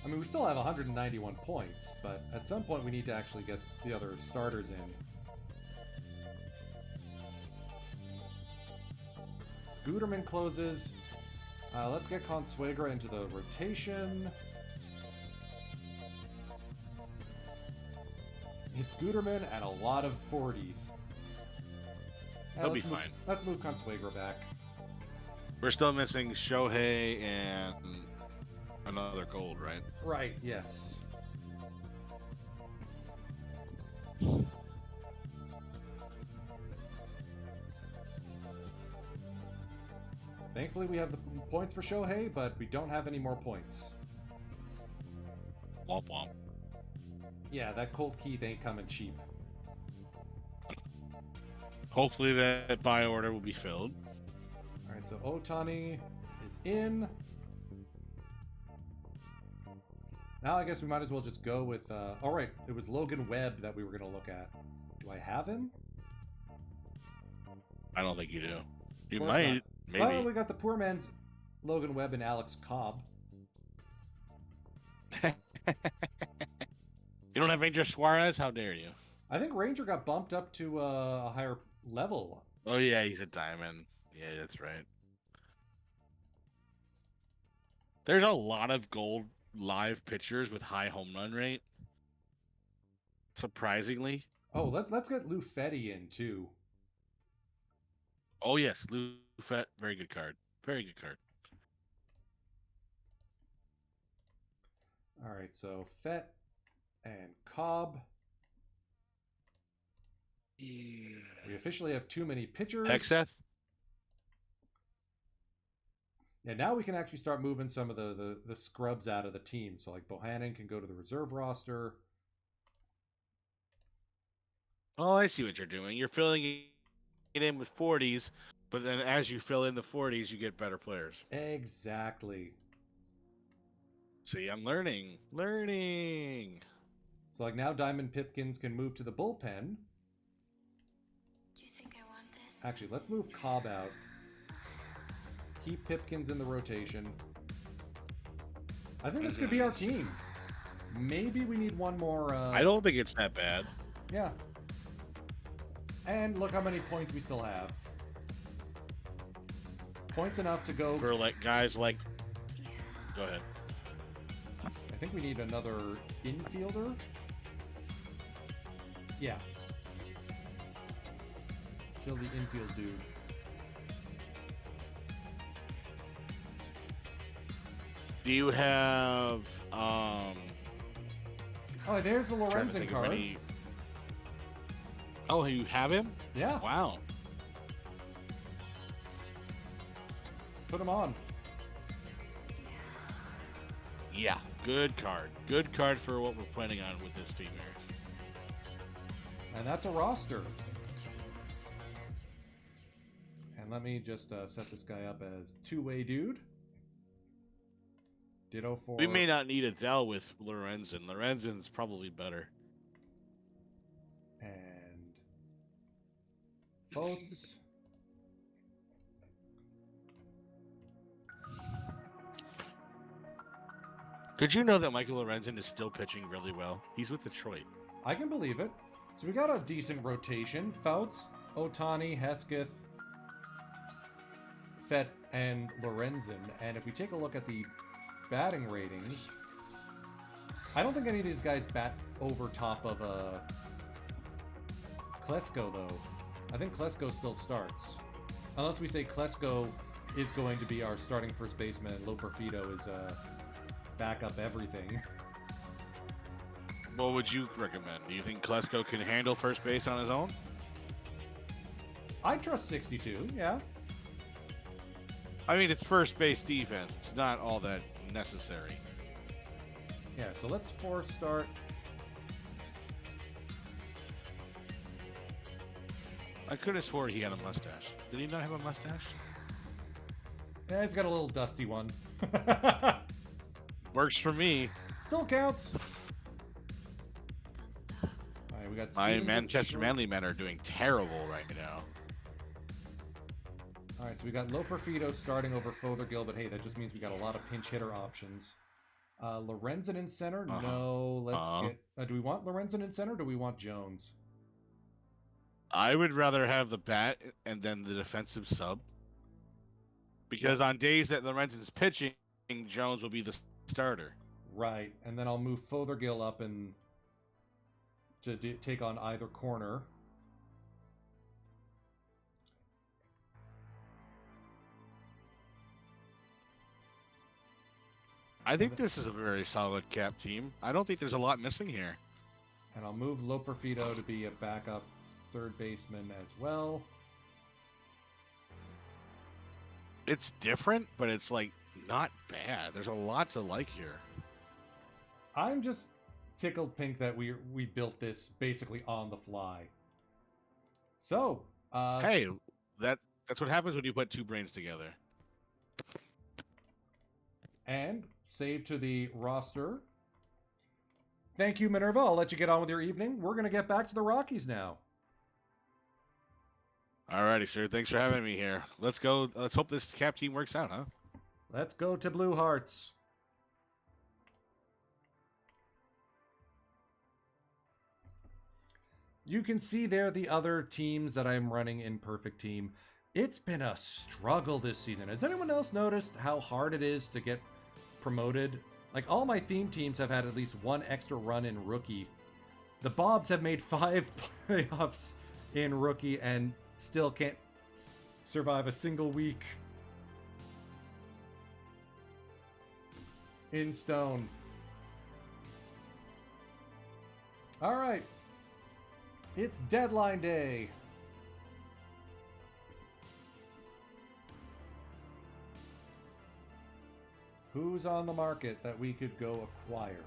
mean we still have 191 points, but at some point we need to actually get the other starters in. Guterman closes. Let's get Consuegra into the rotation. It's Guterman and a lot of 40s. That'll be fine. Let's move Consuegra back. We're still missing Shohei and another gold, right? Right, yes. Thankfully, we have the points for Shohei, but we don't have any more points. Womp womp. Yeah, that Colt Keith ain't coming cheap. Hopefully that buy order will be filled. Alright, so Otani is in. Now I guess we might as well just go with... Alright, it was Logan Webb that we were going to look at. Do I have him? I don't think you do. You Of course might. not. Maybe. Well, we got the poor man's Logan Webb and Alex Cobb. You don't have Ranger Suarez? How dare you? I think Ranger got bumped up to a higher level. Oh, yeah, he's a diamond. Yeah, that's right. There's a lot of gold live pitchers with high home run rate. Surprisingly. Oh, let's get Lou Fetty in, too. Oh, yes. Lou Fett. Very good card. Very good card. All right, so Fett and Cobb. Yeah. We officially have too many pitchers. Hexeth? Yeah, now we can actually start moving some of the scrubs out of the team. So, like, Bohannon can go to the reserve roster. Oh, I see what you're doing. You're filling it in with 40s, but then as you fill in the 40s, you get better players. Exactly. See, I'm learning. Learning. So, like, now Diamond Pipkins can move to the bullpen. Do you think I want this? Actually, let's move Cobb out. Keep Pipkins in the rotation. I think this could be our team. Maybe we need one more... I don't think it's that bad. Yeah. And look how many points we still have. Points enough to go... For like guys like... Go ahead. I think we need another infielder. Yeah. Kill the infield dude. Do you have... Oh, there's the trying to Lorenzen think of card. any- Oh, you have him? Yeah, Wow. put him on. Yeah, good card. Good card for what we're planning on with this team here. And that's a roster. And let me just set this guy up as two-way dude. Ditto for... We may not need a Dell with Lorenzen. Lorenzen's probably better. And... Folks. Did you know that Michael Lorenzen is still pitching really well? He's with Detroit. I can believe it. So we got a decent rotation. Fouts, Otani, Hesketh, Fett, and Lorenzen. And if we take a look at the batting ratings, I don't think any of these guys bat over top of Klesko, though. I think Klesko still starts. Unless we say Klesko is going to be our starting first baseman and Loperfido is back up everything. What would you recommend? Do you think Klesko can handle first base on his own? I trust 62, yeah. I mean, it's first base defense. It's not all that necessary. Yeah, so let's force start. I could have swore he had a mustache. Did he not have a mustache? Yeah, it's got a little dusty one. Works for me. Still counts. Don't stop. All right, we got My Stevens at Manchester short. Manly men are doing terrible right now. All right, so we got Loperfido starting over Fothergill, but hey, that just means we got a lot of pinch hitter options. Lorenzen in center? No, let's get... do we want Lorenzen in center, or do we want Jones? I would rather have the bat and then the defensive sub. Because on days that Lorenzen's pitching, Jones will be the starter. Right, and then I'll move Fothergill up and to take on either corner. I think this is a very solid cap team. I don't think there's a lot missing here. And I'll move Loperfido to be a backup third baseman as well. It's different, but it's like not bad. There's a lot to like here. I'm just tickled pink that we built this basically on the fly. So, Hey, that's what happens when you put two brains together. and save to the roster. Thank you, Minerva. I'll let you get on with your evening. We're going to get back to the Rockies now. Alrighty, sir. Thanks for having me here. Let's go. Let's hope this cap team works out, huh? Let's go to Blue Hearts. You can see there the other teams that I'm running in Perfect Team. It's been a struggle this season. Has anyone else noticed how hard it is to get promoted? Like, all my theme teams have had at least one extra run in Rookie. The Bobs have made 5 playoffs in Rookie and still can't survive a single week in Stone. All right. It's deadline day. Who's on the market that we could go acquire?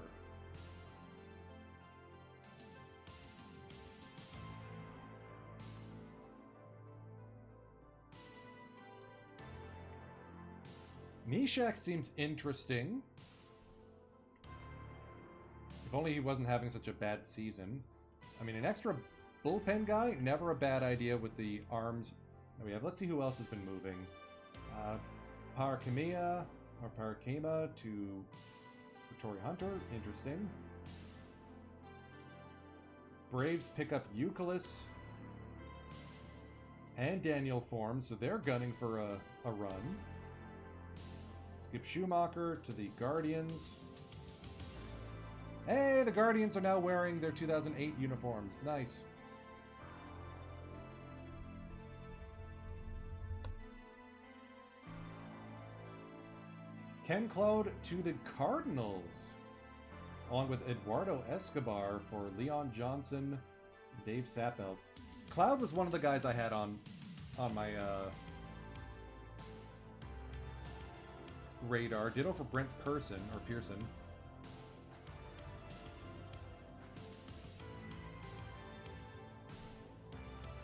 Nishak seems interesting. If only he wasn't having such a bad season. I mean, an extra bullpen guy, never a bad idea with the arms that we have. Let's see who else has been moving. Parakimia or Parakima to Tori Hunter, interesting. Braves pick up Euclid and Daniel Form, so they're gunning for a run. Skip Schumacher to the Guardians. Hey, the Guardians are now wearing their 2008 uniforms. Nice. Ken Claude to the Cardinals, along with Eduardo Escobar for Leon Johnson, Dave Sappelt. Cloud was one of the guys I had on my radar. Ditto for Brent Pearson.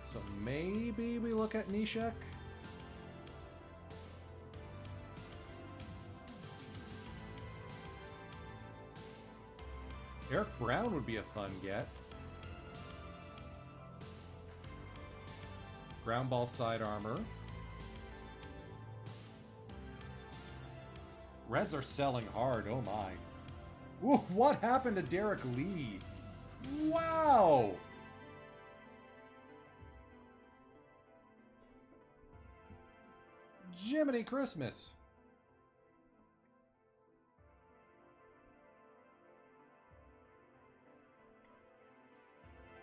So maybe we look at Nishek. Eric Brown would be a fun get. Ground ball side armor. Reds are selling hard, oh my. Ooh, what happened to Derek Lee? Wow! Jiminy Christmas.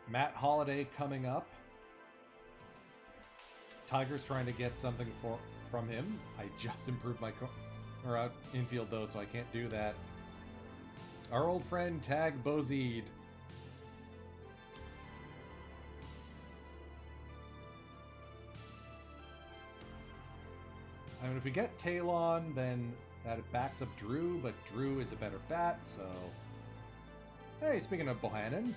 Matt Holliday coming up. Tigers trying to get something from him. I just improved my infield though, so I can't do that. Our old friend Tag Bozide. I mean, if we get Talon, then that backs up Drew, but Drew is a better bat, so... Hey, speaking of Bohannon.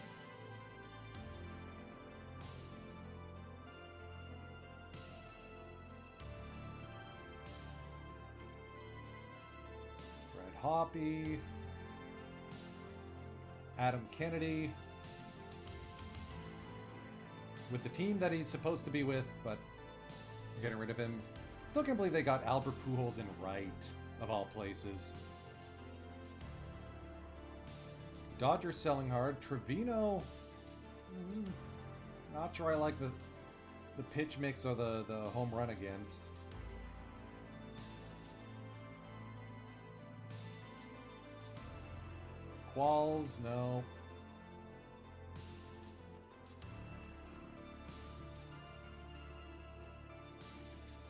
Brad Hoppy. Adam Kennedy. With the team that he's supposed to be with, but getting rid of him. Still can't believe they got Albert Pujols in right, of all places. Dodgers selling hard. Trevino, not sure I like the pitch mix or the home run against. Qualls, no.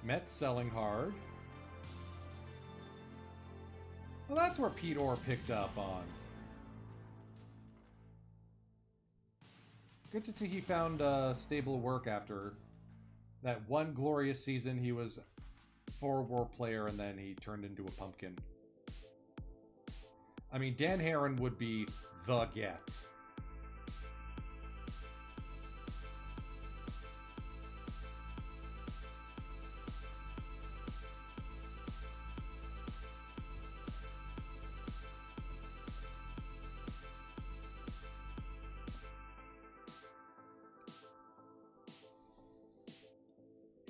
Mets selling hard. Well, that's where Pete Orr picked up on. Good to see he found stable work after that one glorious season. He was a 4-WAR player and then he turned into a pumpkin. I mean, Dan Herron would be the get.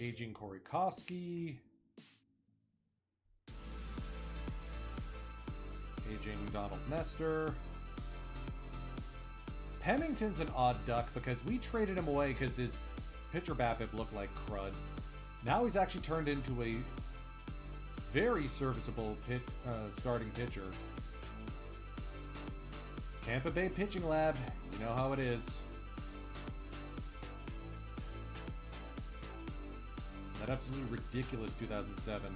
Aging Korikoski. Aging Donald Nestor. Pennington's an odd duck because we traded him away because his pitcher BABIP looked like crud. Now he's actually turned into a very serviceable starting pitcher. Tampa Bay Pitching Lab, you know how it is. That absolutely ridiculous 2007.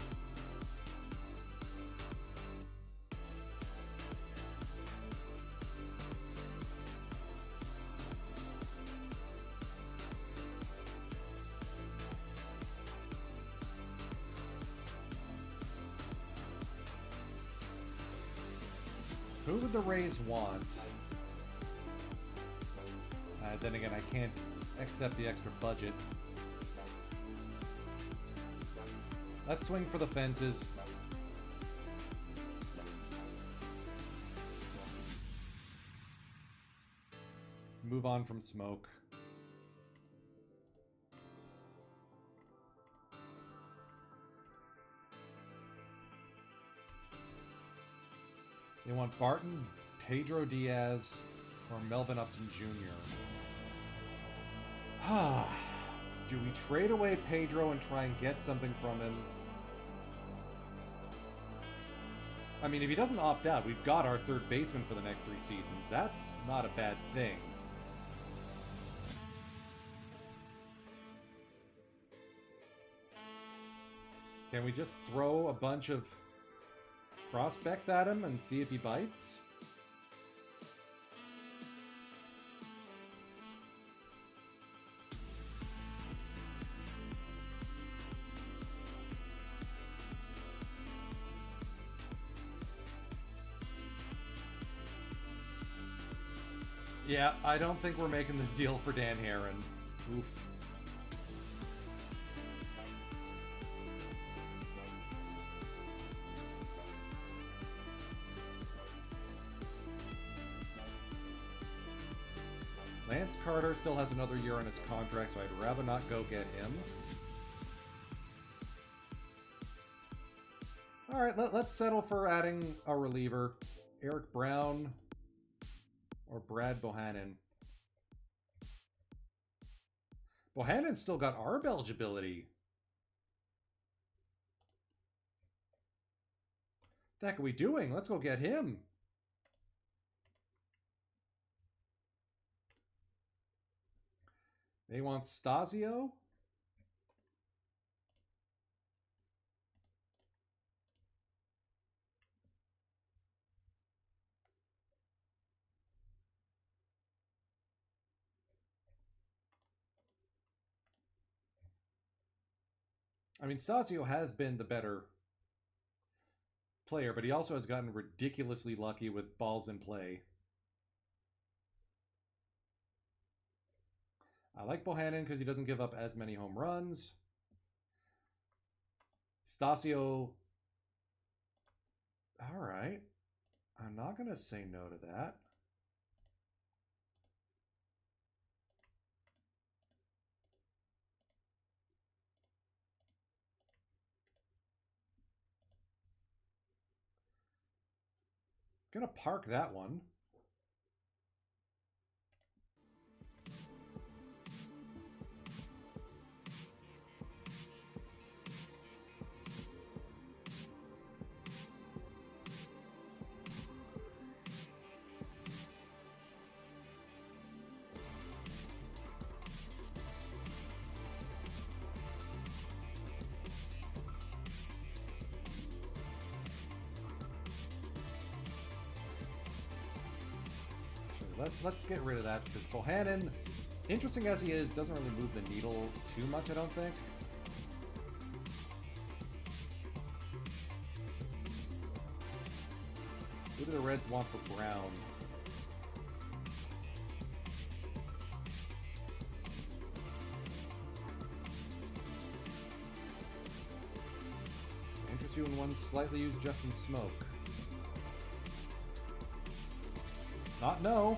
Who would the Rays want? Then again, I can't accept the extra budget. Let's swing for the fences. Let's move on from Smoke. They want Barton, Pedro Diaz, or Melvin Upton Jr. Do we trade away Pedro and try and get something from him? I mean, if he doesn't opt out, we've got our third baseman for the next 3 seasons. That's not a bad thing. Can we just throw a bunch of prospects at him and see if he bites? Yeah, I don't think we're making this deal for Dan Herron. Oof. Lance Carter still has another year on his contract, so I'd rather not go get him. Alright, let's settle for adding a reliever. Eric Brown or Brad Bohannon. Bohannon's still got ARB eligibility. What the heck are we doing? Let's go get him. They want Stasio. I mean, Stasio has been the better player, but he also has gotten ridiculously lucky with balls in play. I like Bohannon because he doesn't give up as many home runs. Stasio. All right. I'm not going to say no to that. Gonna park that one. Let's get rid of that, because Bohannon, interesting as he is, doesn't really move the needle too much, I don't think. Who do the Reds want for Brown? Interest you in one slightly used Justin Smoke? It's not no.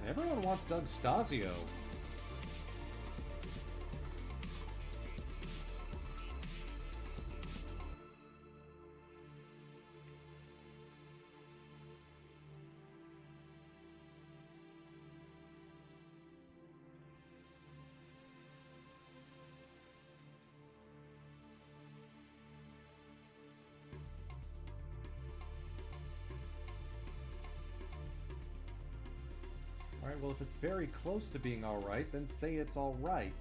Everyone wants Doug Stasio. Alright, well, if it's very close to being alright, then say it's alright.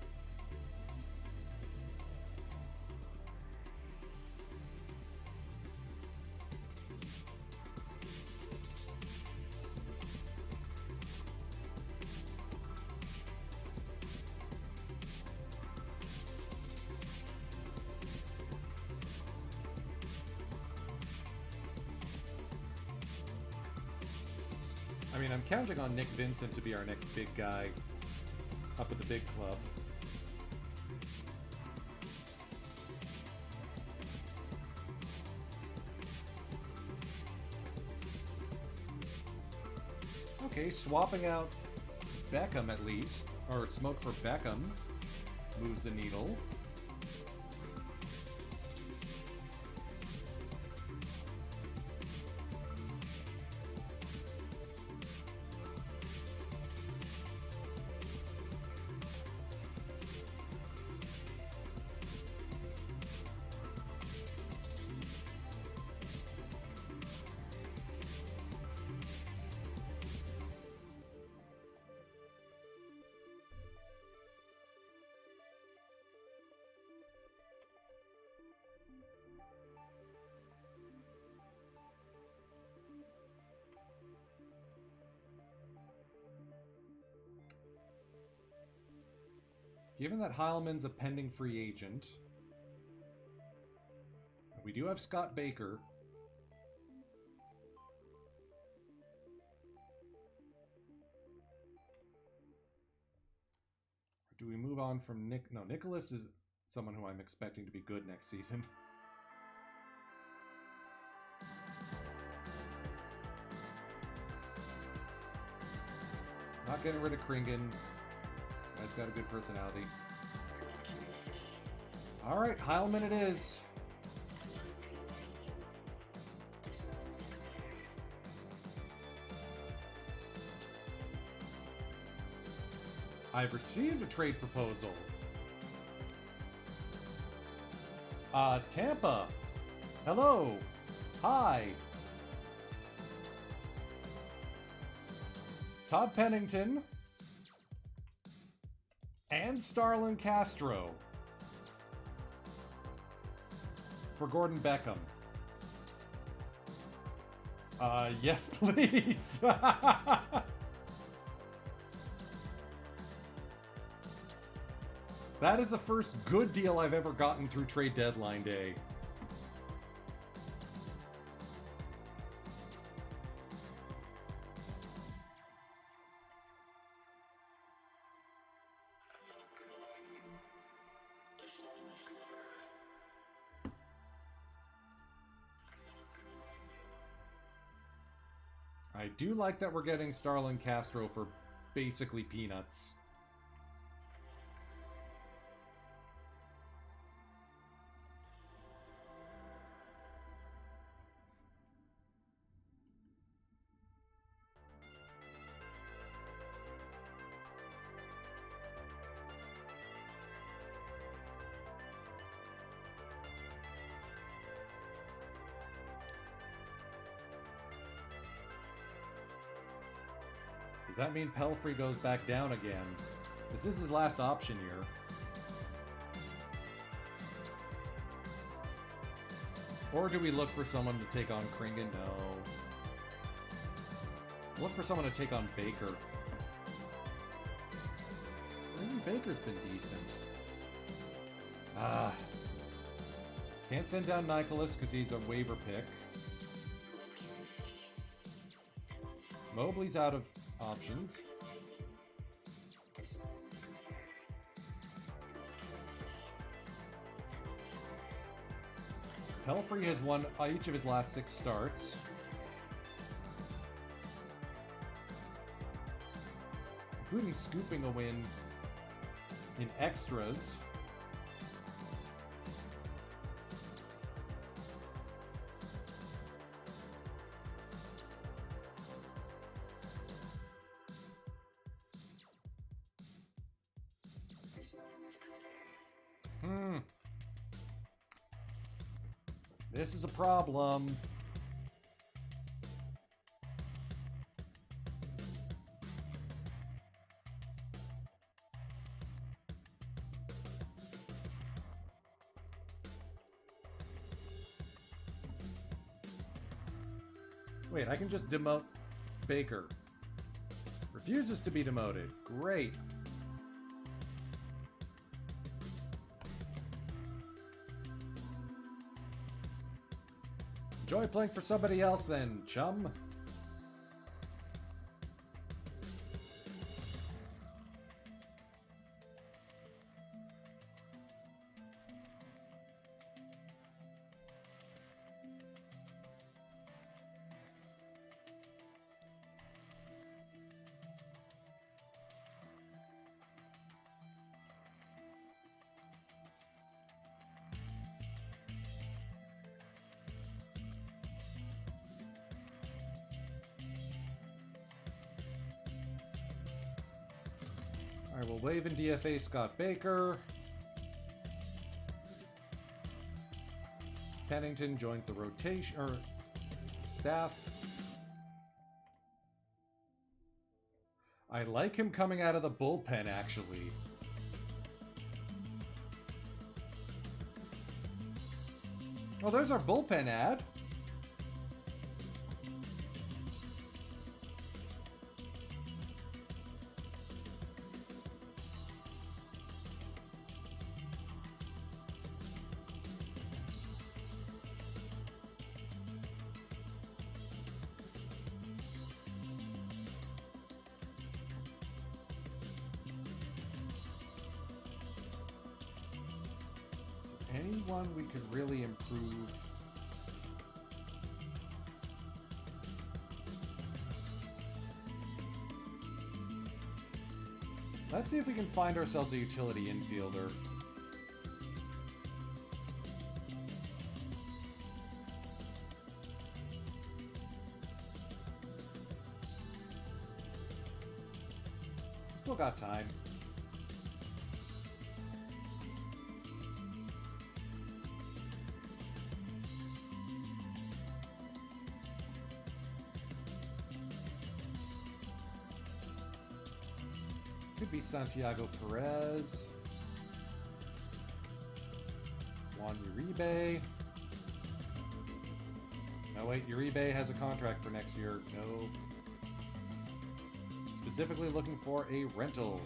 I mean, I'm counting on Nick Vincent to be our next big guy up at the big club. Okay, swapping out Beckham at least, or Smoke for Beckham, moves the needle. Given that Heilman's a pending free agent, we do have Scott Baker. Do we move on from Nick? No, Nicholas is someone who I'm expecting to be good next season. Not getting rid of Kringen. Guy's got a good personality. Alright, Heilman it is. I've received a trade proposal. Tampa. Hello. Hi. Todd Pennington. And Starlin Castro for Gordon Beckham. Yes, please. That is the first good deal I've ever gotten through trade deadline day. I do like that we're getting Starlin Castro for basically peanuts. Does that mean Pelfrey goes back down again? This is his last option here. Or do we look for someone to take on Kringen? No. Look for someone to take on Baker. Maybe Baker's been decent. Can't send down Nicholas because he's a waiver pick. Mobley's out of options. Pelfrey has won each of his last 6 starts. Including scooping a win in extras. This is a problem. Wait, I can just demote Baker. Refuses to be demoted. Great. Enjoy playing for somebody else then, chum. I will waive in DFA Scott Baker. Pennington joins the rotation or staff. I like him coming out of the bullpen, actually. Oh, there's our bullpen ad. Anyone we could really improve? Let's see if we can find ourselves a utility infielder. Still got time. Could be Santiago Perez. Juan Uribe. No, wait, Uribe has a contract for next year. No. Specifically looking for a rental.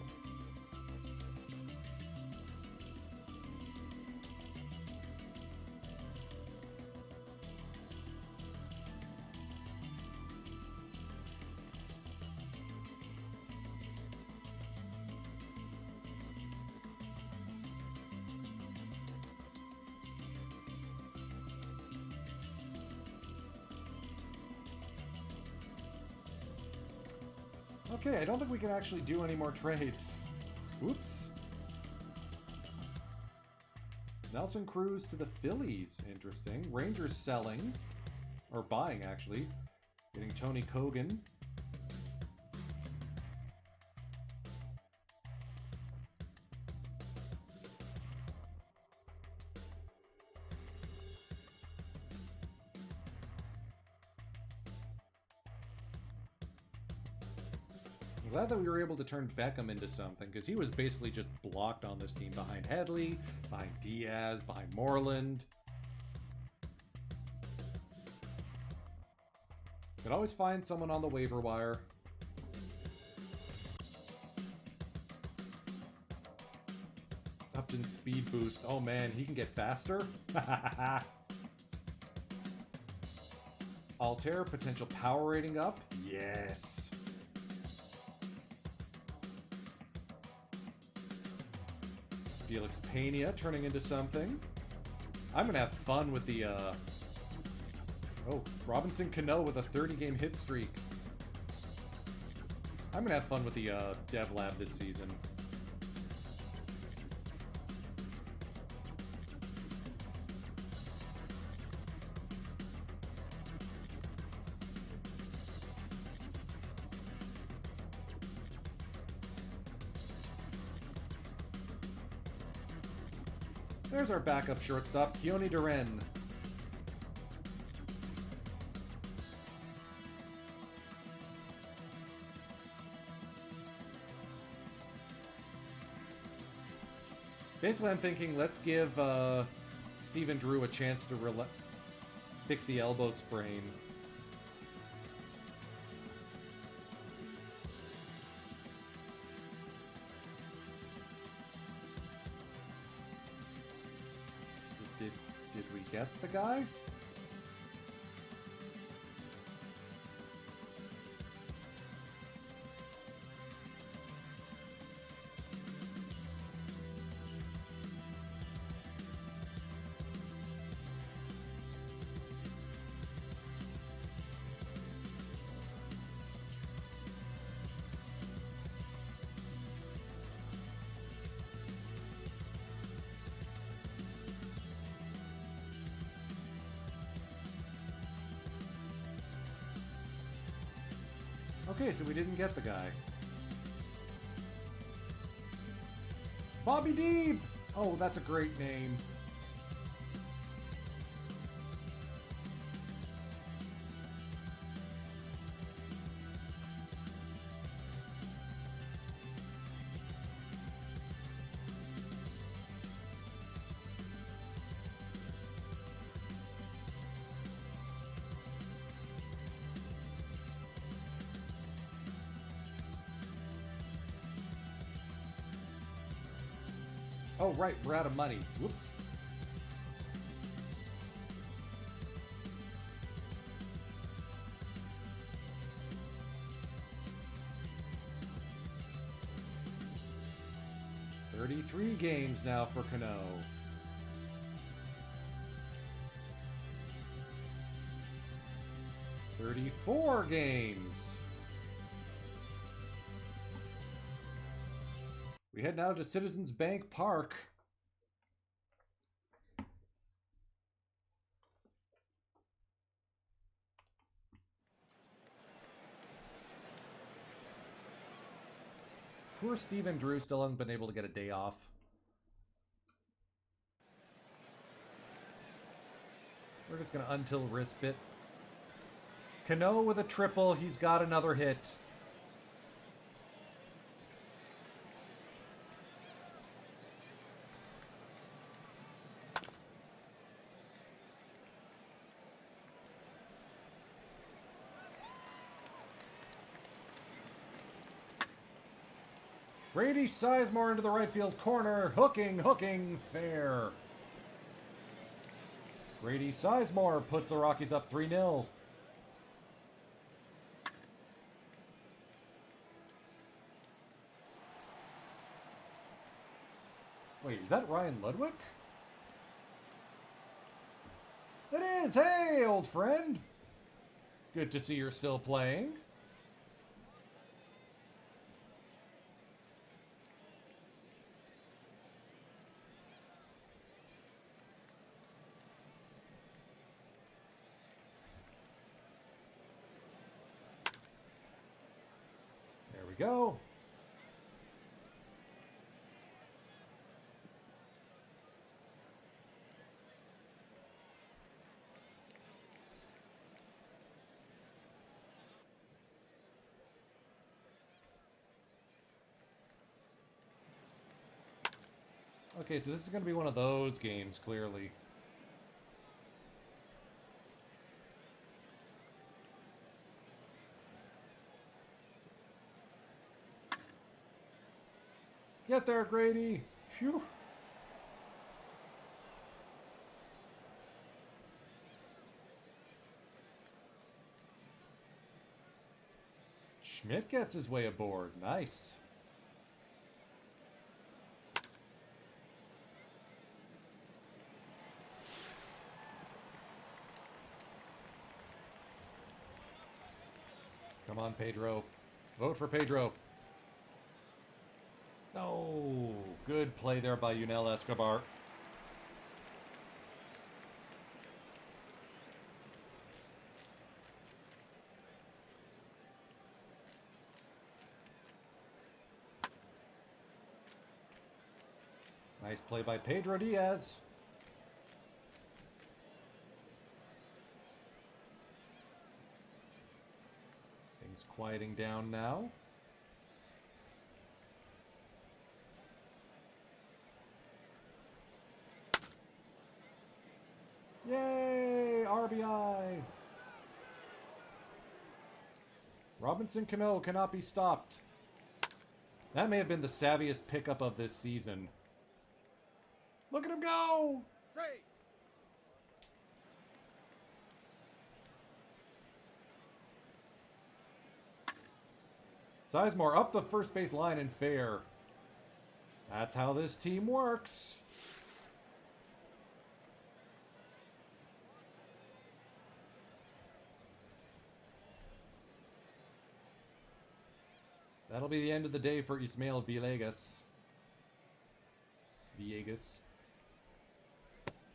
Okay, I don't think we can actually do any more trades. Oops. Nelson Cruz to the Phillies. Interesting. Rangers selling. Or buying, actually. Getting Tony Kogan. I'm glad that we were able to turn Beckham into something, because he was basically just blocked on this team behind Headley, behind Diaz, behind Moreland. Could always find someone on the waiver wire. Upton speed boost. Oh man, he can get faster? Altair, potential power rating up? Yes. Felix Pena turning into something. I'm gonna have fun with the, Oh, Robinson Cano with a 30-game hit streak. I'm gonna have fun with the, Dev Lab this season. There's our backup shortstop, Keone Duren. Basically, I'm thinking, let's give Steven Drew a chance to fix the elbow sprain. Did we get the guy? Okay, so we didn't get the guy. Bobby Deeb! Oh, that's a great name. Oh, right, we're out of money. Whoops. $33 games now for Cano. $34 games. We head now to Citizens Bank Park. Poor Steven Drew still hasn't been able to get a day off. We're just going to until wrist bit. Cano with a triple. He's got another hit. Grady Sizemore into the right field corner. Hooking, fair. Grady Sizemore puts the Rockies up 3-0. Wait, is that Ryan Ludwig? It is! Hey, old friend! Good to see you're still playing. There we go. Okay, so this is going to be one of those games, clearly. Get there, Grady! Phew! Schmidt gets his way aboard. Nice. Come on, Pedro. Vote for Pedro. No. Good play there by Yunel Escobar. Nice play by Pedro Diaz. Things quieting down now. Yay! RBI! Robinson Cano cannot be stopped. That may have been the savviest pickup of this season. Look at him go! Sizemore up the first base line and fair. That's how this team works. That'll be the end of the day for Ismael Villegas.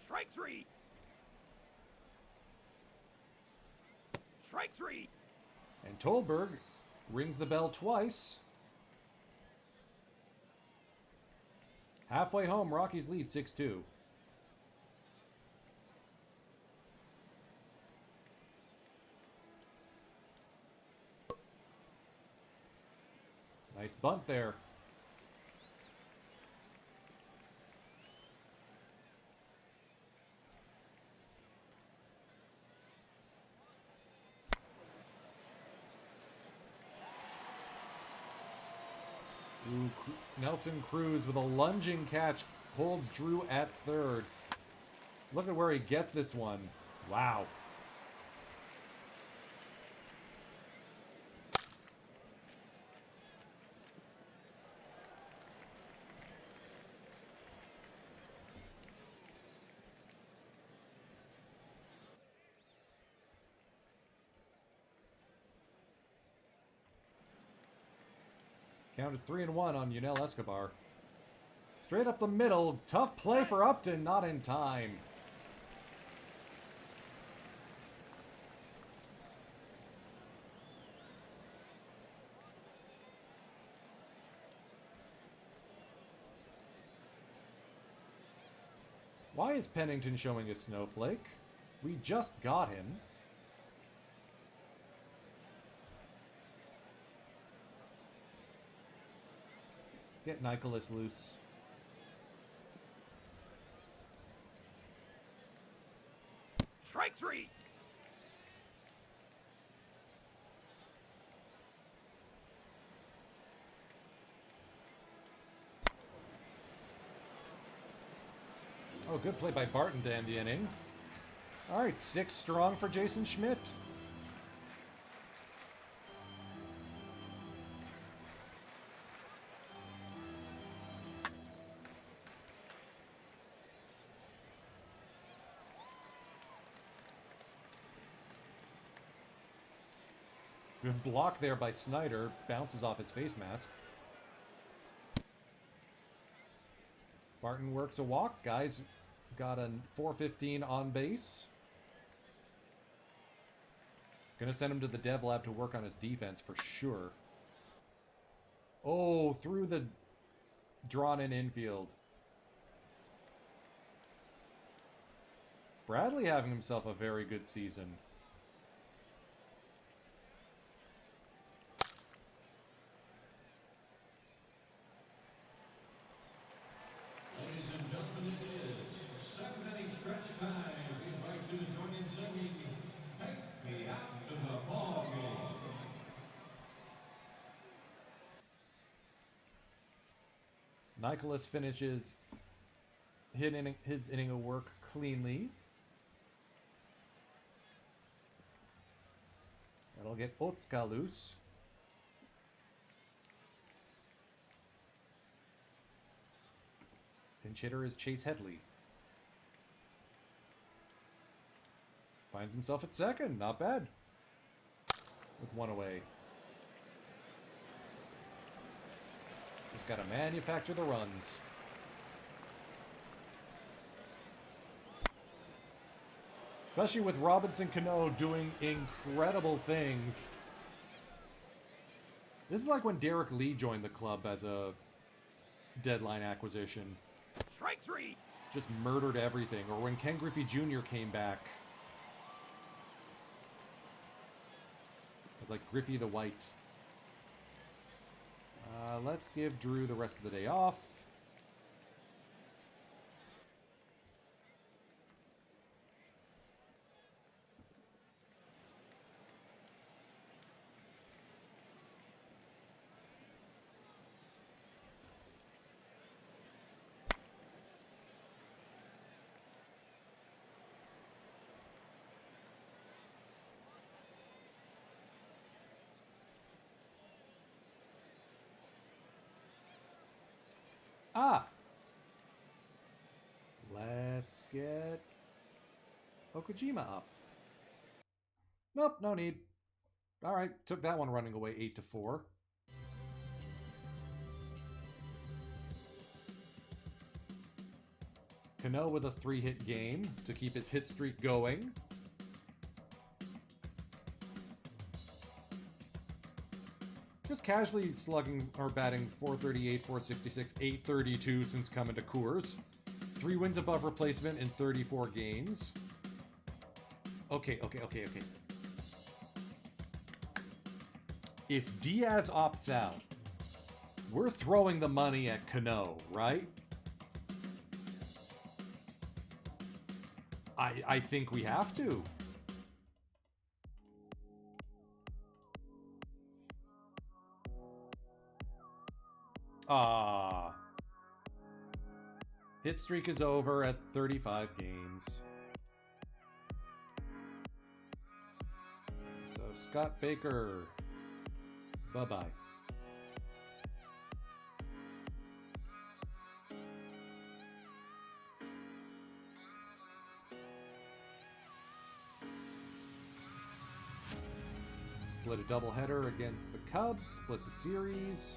Strike three. Strike three. And Tolberg rings the bell twice. Halfway home, Rockies lead 6-2. Nice bunt there. Ooh, Nelson Cruz with a lunging catch holds Drew at third. Look at where he gets this one. Wow. Count is 3-1 on Yunel Escobar. Straight up the middle. Tough play for Upton, not in time. Why is Pennington showing a snowflake? We just got him. Get Nicholas loose. Strike three. Oh, good play by Barton to end the inning. All right, 6 strong for Jason Schmidt. Good block there by Snyder. Bounces off his face mask. Barton works a walk. Guys got a 415 on base. Gonna send him to the dev lab to work on his defense for sure. Oh, through the drawn-in infield. Bradley having himself a very good season. Ladies and gentlemen, it is 7th inning stretch time. We invite you to join in singing Take Me Out to the Ball Game. Nicholas finishes his inning of work cleanly. That'll get Otska loose. Pinch hitter is Chase Headley. Finds himself at second. Not bad. With 1 away. Just got to manufacture the runs. Especially with Robinson Cano doing incredible things. This is like when Derek Lee joined the club as a deadline acquisition. Strike 3. Just murdered everything. Or when Ken Griffey Jr. came back. It was like Griffey the White. Let's give Drew the rest of the day off. Let's get Okajima up. Nope, no need. All right, took that one running away 8-4. Cano with a 3-hit game to keep his hit streak going. Just casually slugging or batting 438, 466, 832 since coming to Coors. 3 wins above replacement in 34 games. Okay. If Diaz opts out, we're throwing the money at Cano, right? I think we have to. Hit streak is over at 35 games. So Scott Baker, bye-bye. Split a doubleheader against the Cubs, split the series.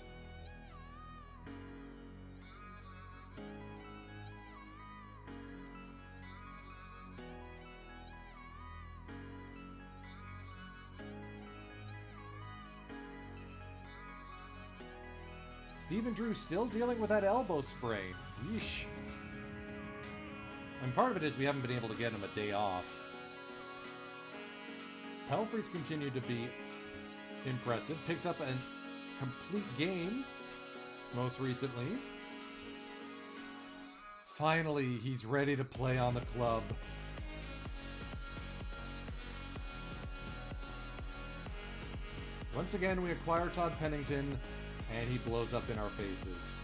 Steven Drew still dealing with that elbow sprain. Yeesh. And part of it is we haven't been able to get him a day off. Pelfrey's continued to be impressive. Picks up a complete game most recently. Finally, he's ready to play on the club. Once again, we acquire Todd Pennington, and he blows up in our faces.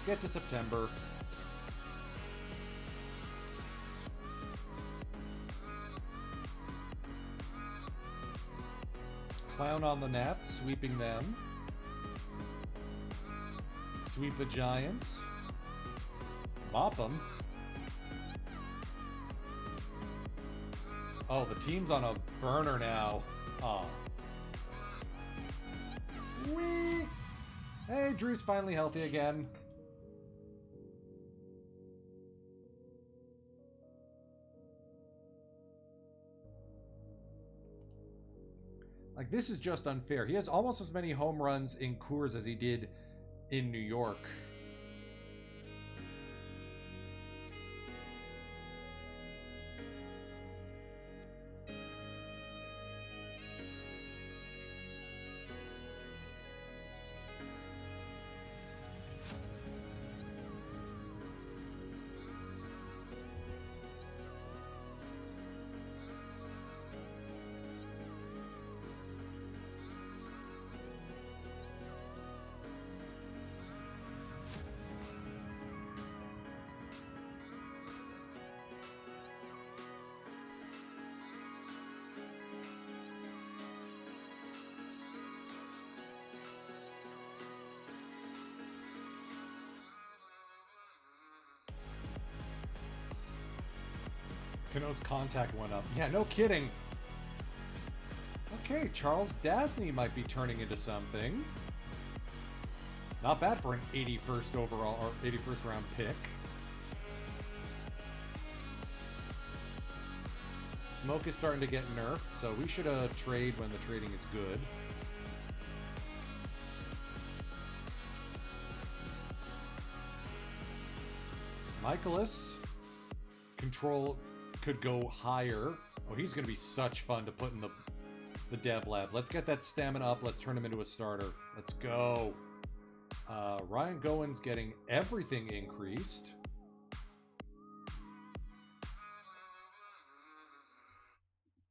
get to September. Clown on the Nats, sweeping them. Sweep the Giants. Mop them. Oh, the team's on a burner now. Oh. Whee! Hey, Drew's finally healthy again. Like, this is just unfair. He has almost as many home runs in Coors as he did in New York. Cano's contact went up. Yeah, no kidding. Okay, Charles Dasney might be turning into something. Not bad for an 81st overall or 81st round pick. Smoke is starting to get nerfed, so we should trade when the trading is good. Michaelis. Control could go higher. Oh, he's going to be such fun to put in the dev lab. Let's get that stamina up. Let's turn him into a starter. Let's go. Ryan Gowen's getting everything increased.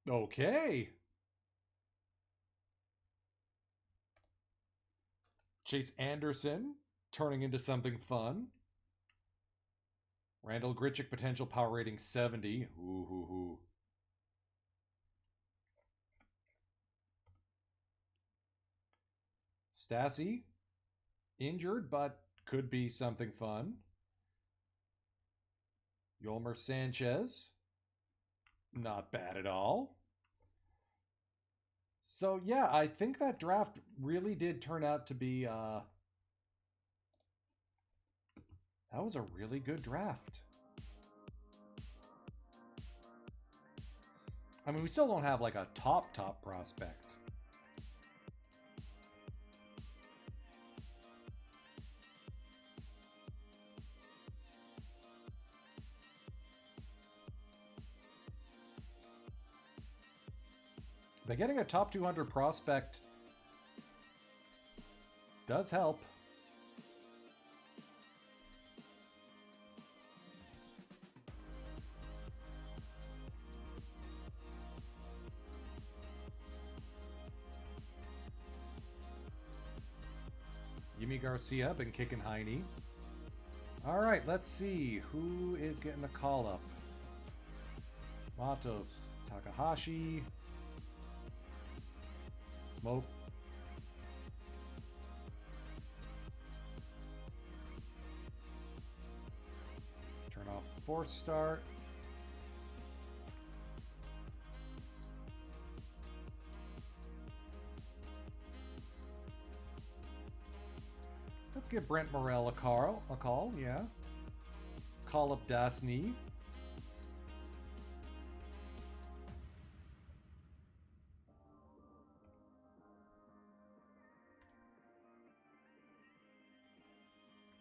Okay. Chase Anderson turning into something fun. Randall Grichuk, potential power rating 70. Ooh. Stassi, injured, but could be something fun. Yolmer Sanchez, not bad at all. So yeah, I think that draft really did turn out to be that was a really good draft. I mean, we still don't have like a top prospect. But getting a top 200 prospect does help. Yimi Garcia, been kicking Heine. All right, let's see who is getting the call up. Matos, Takahashi, Smoke. Turn off the force start. Let's give Brent Morel a call, yeah. Call up Dasney.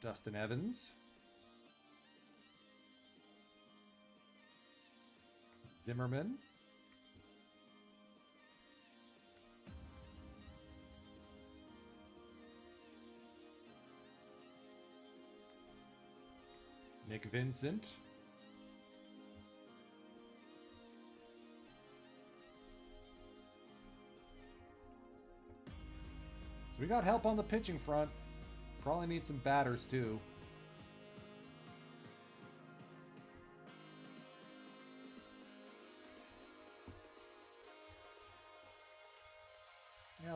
Dustin Evans. Zimmerman. Nick Vincent. So we got help on the pitching front. Probably need some batters too.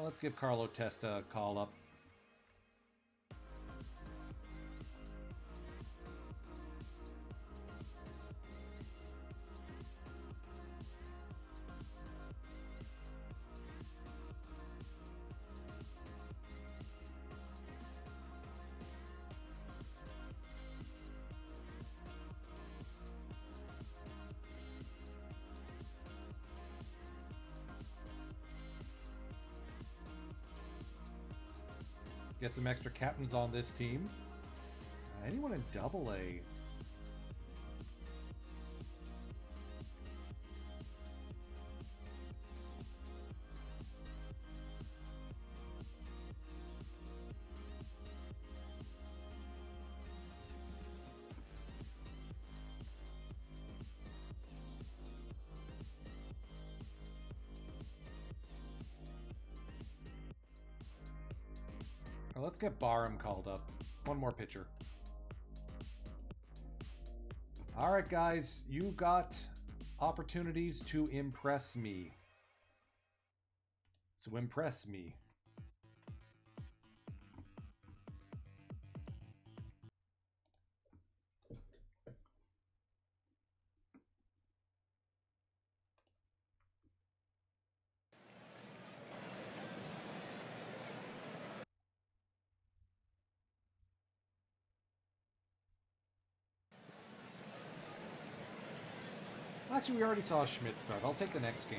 Let's give Carlo Testa a call up. Get some extra captains on this team. Anyone in double A? Let's get Barham called up. One more pitcher. All right, guys, you got opportunities to impress me. So impress me. Actually, we already saw Schmidt start. I'll take the next game.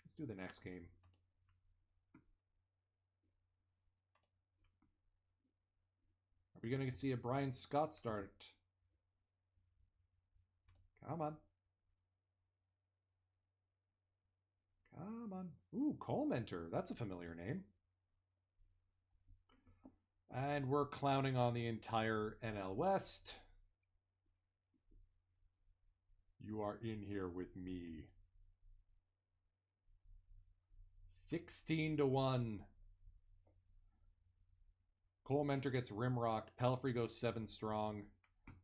Let's do the next game. Are we going to see a Brian Scott start? Come on. Come on. Ooh, Colementer. That's a familiar name. And we're clowning on the entire NL West. You are in here with me. 16-1. Colementer gets rimrocked. Pelfrey goes 7 strong.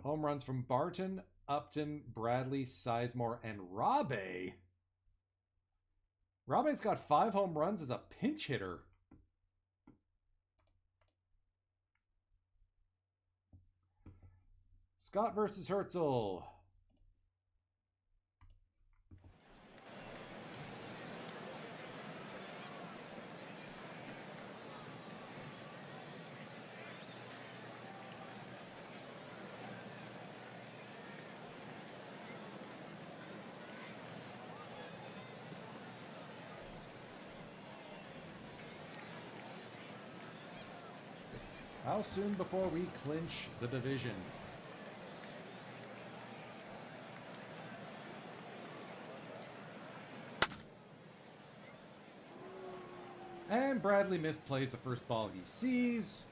Home runs from Barton, Upton, Bradley, Sizemore, and Rabe. Rabe's got 5 home runs as a pinch hitter. Scott versus Herzl. How soon before we clinch the division? And Bradley misplays the first ball he sees.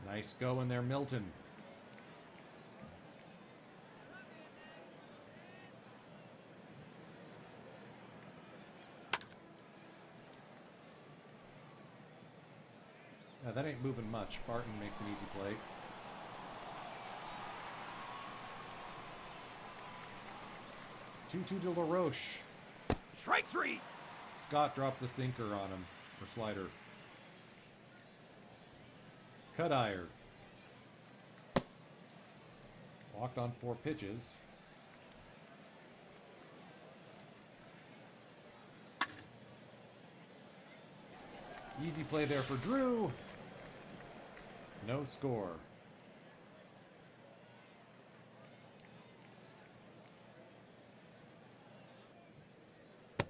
Nice go in there, Milton. That ain't moving much. Barton makes an easy play. Two to LaRoche. Strike 3. Scott drops the sinker on him, or slider. Cuddire. Walked on 4 pitches. Easy play there for Drew. No score.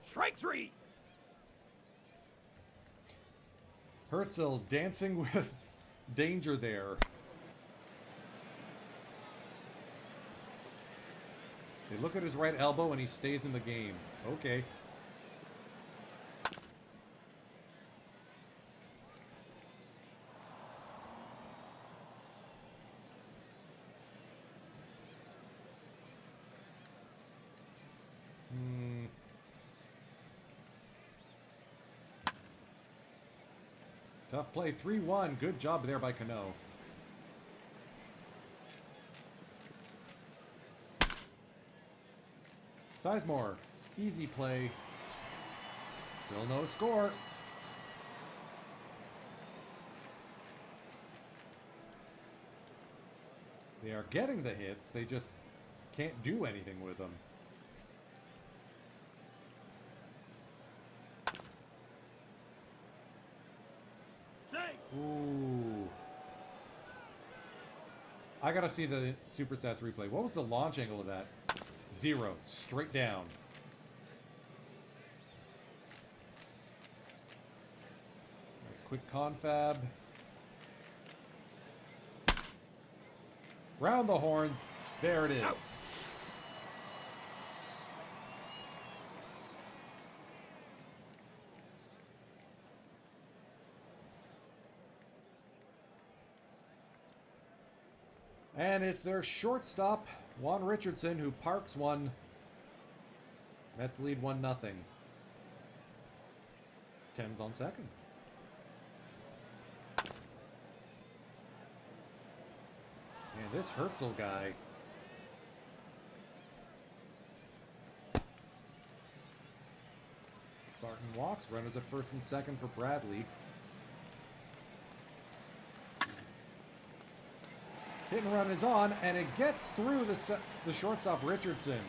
Strike 3. Herzl dancing with danger there. They look at his right elbow and he stays in the game. Okay. Tough play, 3-1. Good job there by Cano. Sizemore, easy play. Still no score. They are getting the hits, they just can't do anything with them. Ooh. I gotta see the Super Stats replay. What was the launch angle of that? 0. Straight down. Right, quick confab. Round the horn. There it is. And it's their shortstop, Juan Richardson, who parks one. Mets lead 1-0. Thames on second. Man, this Herzl guy. Barton walks. Runners at first and second for Bradley. Hit and run is on, and it gets through the shortstop Richardson.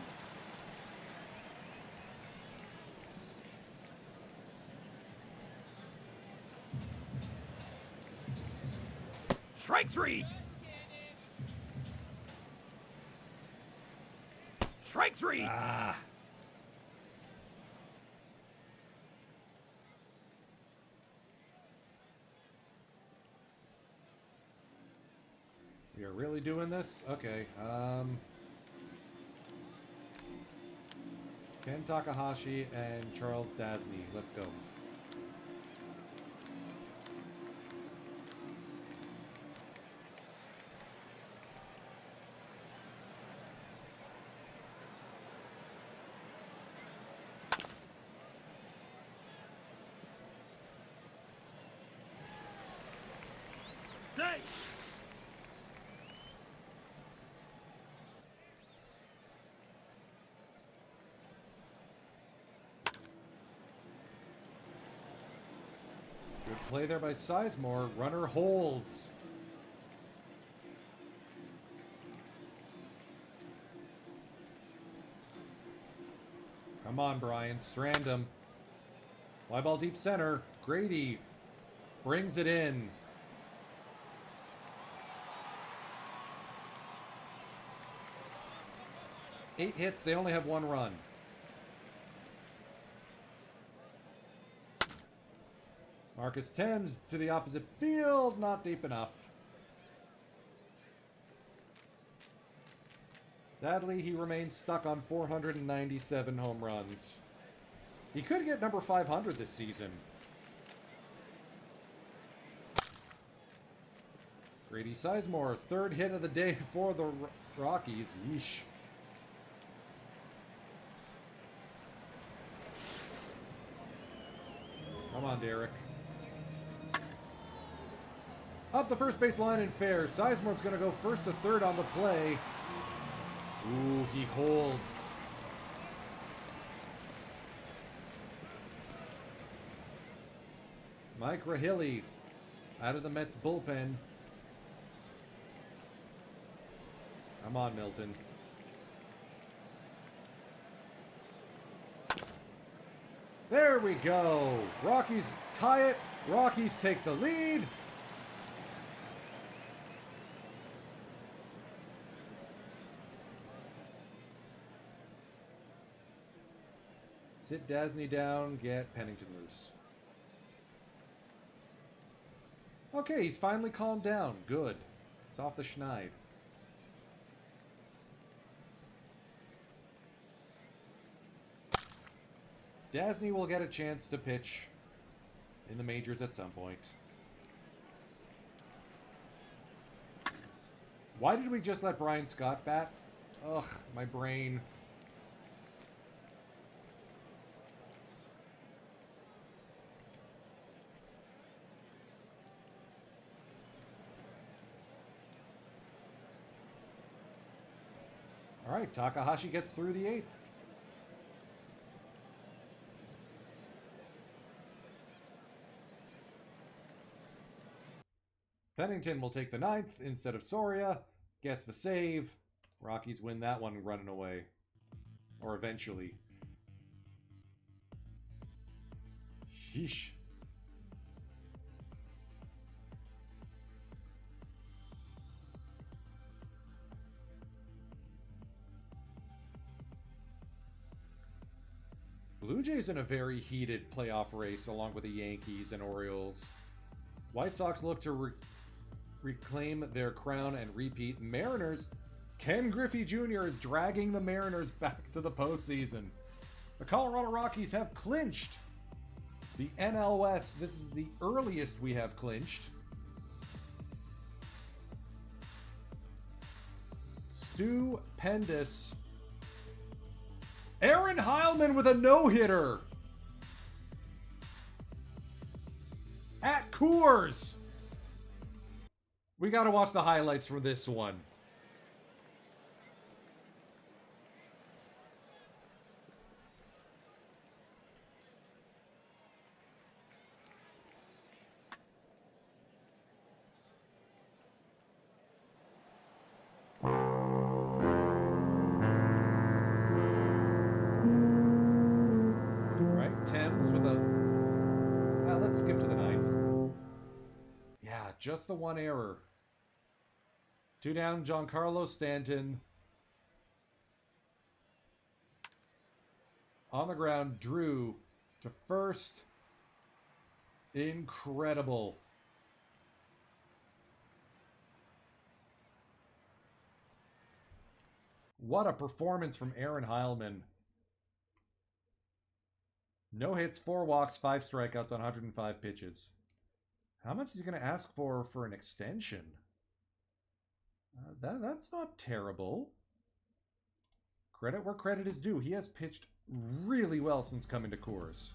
Strike 3. Strike 3. Ah. We are really doing this? Okay. Ken Takahashi and Charles Dasney. Let's go. Good play there by Sizemore. Runner holds. Come on, Brian. Strand him. Fly ball deep center. Grady brings it in. Eight hits. They only have 1 run. Marcus Thames to the opposite field. Not deep enough. Sadly, he remains stuck on 497 home runs. He could get number 500 this season. Grady Sizemore, 3rd hit of the day for the Rockies. Yeesh. Come on, Derek. Up the first base line and fair. Sizemore's going to go first to third on the play. Ooh, he holds. Mike Rahilly out of the Mets bullpen. Come on, Milton. There we go. Rockies tie it. Rockies take the lead. Sit Dasney down, get Pennington loose. Okay, he's finally calmed down. Good. It's off the schneid. Dasney will get a chance to pitch in the majors at some point. Why did we just let Brian Scott bat? Ugh, my brain. All right, Takahashi gets through the 8th. Pennington will take the 9th instead of Soria. Gets the save. Rockies win that one running away. Or eventually. Sheesh. Blue Jays in a very heated playoff race along with the Yankees and Orioles. White Sox look to reclaim their crown and repeat. Mariners, Ken Griffey Jr. is dragging the Mariners back to the postseason. The Colorado Rockies have clinched the NL West. This is the earliest we have clinched. Stupendous. Aaron Heilman with a no-hitter at Coors. We got to watch the highlights from this one. Thames with a... let's skip to the 9th. Yeah, just the one error. 2 down, Giancarlo Stanton. On the ground, Drew to first. Incredible. What a performance from Aaron Heilman. No hits, 4 walks, 5 strikeouts on 105 pitches. How much is he going to ask for an extension? That's not terrible. Credit where credit is due. He has pitched really well since coming to Coors.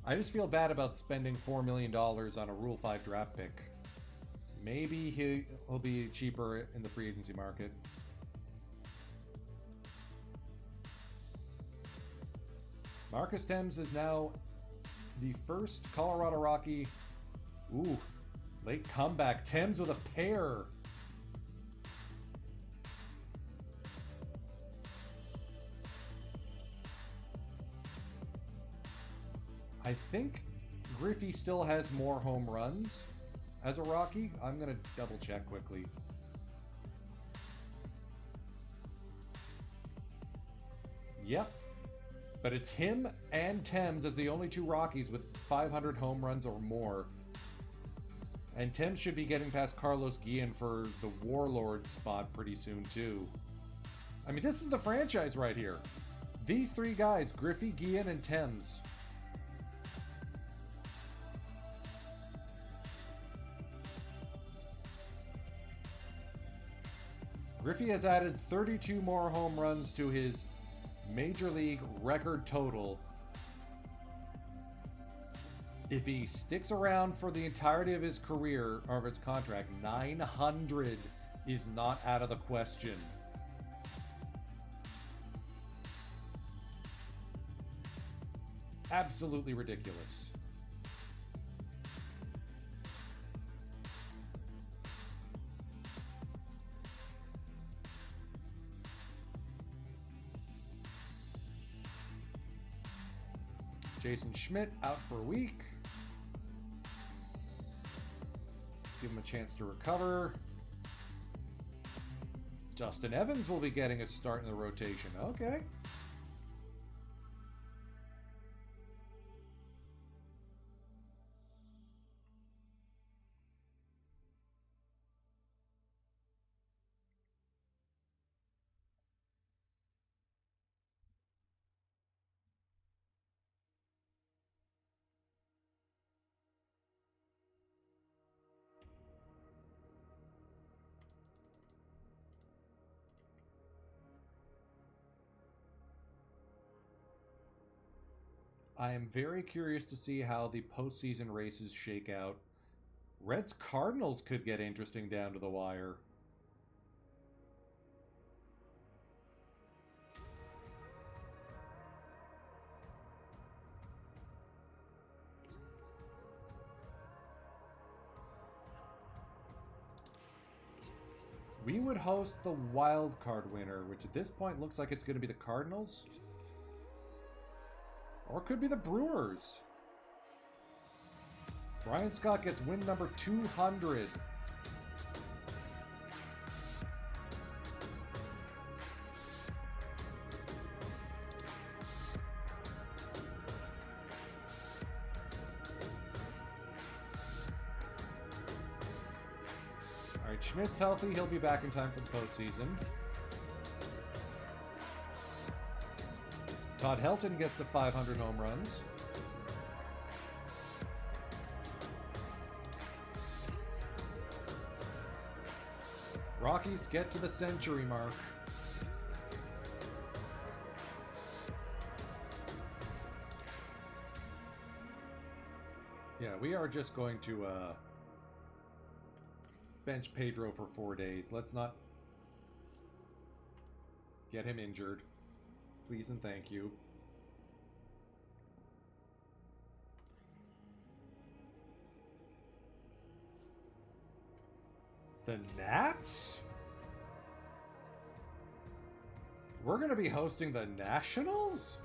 I just feel bad about spending $4 million on a Rule 5 draft pick. Maybe he'll be cheaper in the free agency market. Marcus Thames is now the first Colorado Rocky. Ooh, late comeback. Thames with a pair. I think Griffey still has more home runs as a Rocky. I'm going to double check quickly. Yep. But it's him and Thames as the only 2 Rockies with 500 home runs or more. And Thames should be getting past Carlos Guillen for the Warlord spot pretty soon too. I mean, this is the franchise right here. These 3 guys, Griffey, Guillen, and Thames. Griffey has added 32 more home runs to his Major League record total. If he sticks around for the entirety of his career, or of his contract, 900 is not out of the question. Absolutely ridiculous. Jason Schmidt out for a week. Give him a chance to recover. Justin Evans will be getting a start in the rotation. Okay. I am very curious to see how the postseason races shake out. Reds Cardinals could get interesting down to the wire. We would host the wild card winner, which at this point looks like it's going to be the Cardinals. Or it could be the Brewers. Brian Scott gets win number 200. All right, Schmidt's healthy. He'll be back in time for the postseason. Todd Helton gets to 500 home runs. Rockies get to the century mark. Yeah, we are just going to bench Pedro for 4 days. Let's not get him injured. Please and thank you. The Nats? We're going to be hosting the Nationals?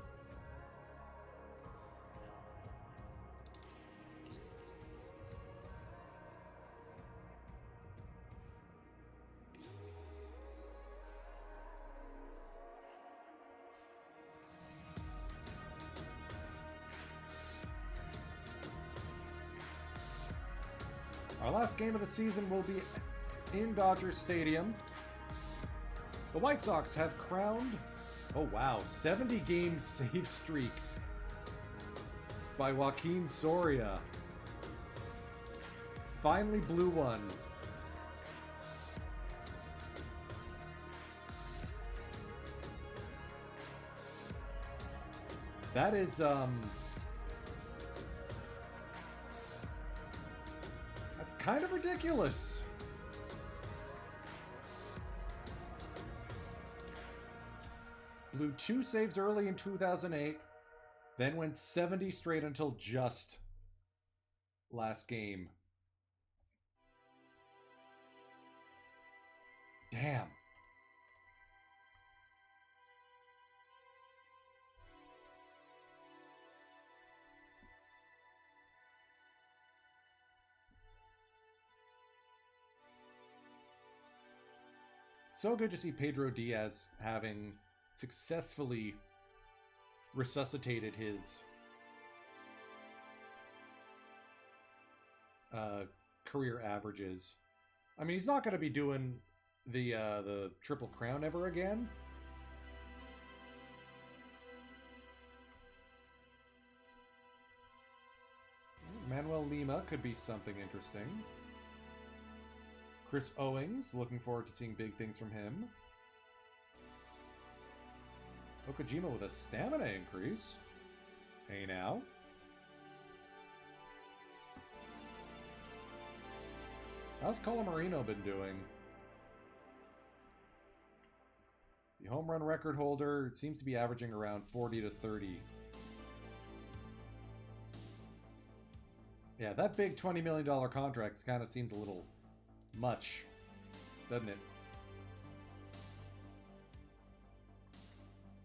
Our last game of the season will be in Dodger Stadium. The White Sox have crowned, oh wow, 70-game save streak by Joaquin Soria. Finally blew one. That is, that's kind of ridiculous. Blew 2 saves early in 2008, then went 70 straight until just last game. Damn. So good to see Pedro Diaz having successfully resuscitated his career averages. I mean, he's not going to be doing the Triple Crown ever again. Manuel Lima could be something interesting. Chris Owings, looking forward to seeing big things from him. Okajima with a stamina increase. Hey now. How's Colomarino been doing? The home run record holder seems to be averaging around 40 to 30. Yeah, that big $20 million contract kind of seems a little much, doesn't it?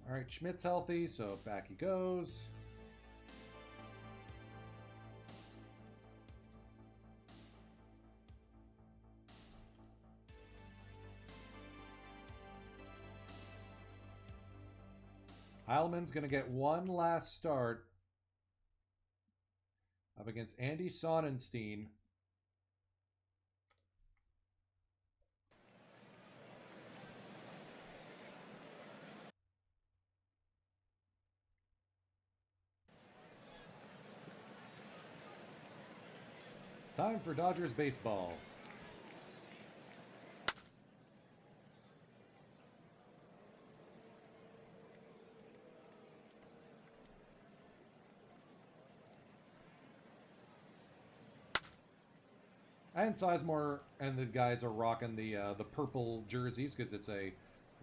All right, Schmidt's healthy, so back he goes. Heilman's going to get one last start up against Andy Sonnenstein. It's time for Dodgers baseball. And Sizemore and the guys are rocking the purple jerseys because it's a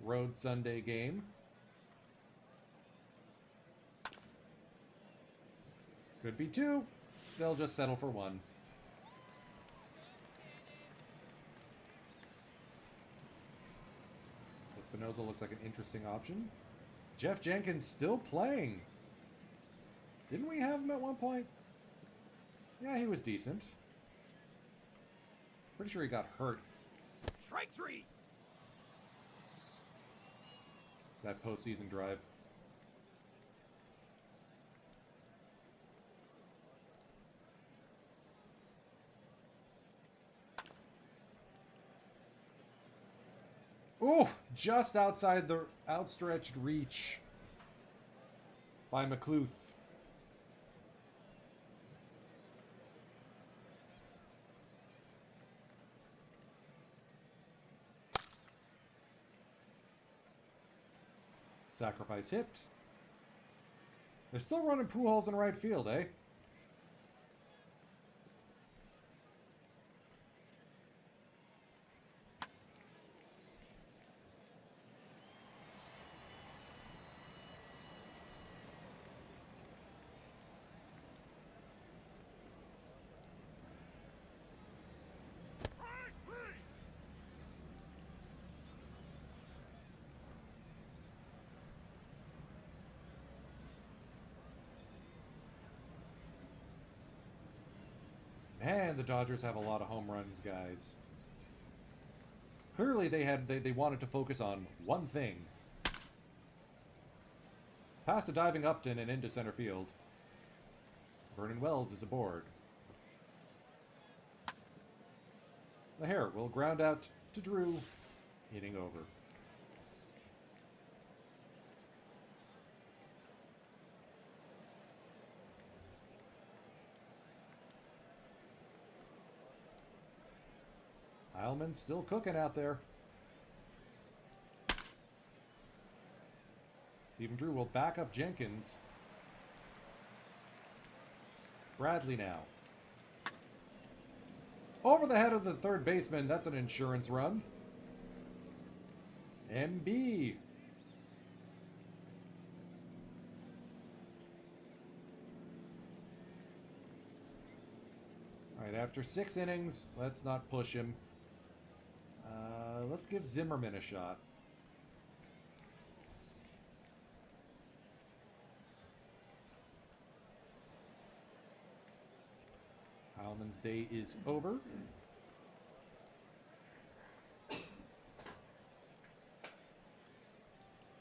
road Sunday game. Could be 2. They'll just settle for 1. Espinoza looks like an interesting option. Jeff Jenkins still playing. Didn't we have him at one point? Yeah, he was decent. Pretty sure he got hurt Strike three. that postseason drive. Ooh, just outside the outstretched reach by McLuth. Sacrifice hit. They're still running Pujols in right field, eh? Man, the Dodgers have a lot of home runs, guys. Clearly, they wanted to focus on one thing. Past a diving Upton and into center field. Vernon Wells is aboard. The Hare will ground out to Drew, hitting over. Heilman's still cooking out there. Stephen Drew will back up Jenkins. Bradley now. Over the head of the third baseman. That's an insurance run. MB. All right, after 6 innings, let's not push him. Let's give Zimmerman a shot. Heilman's day is over.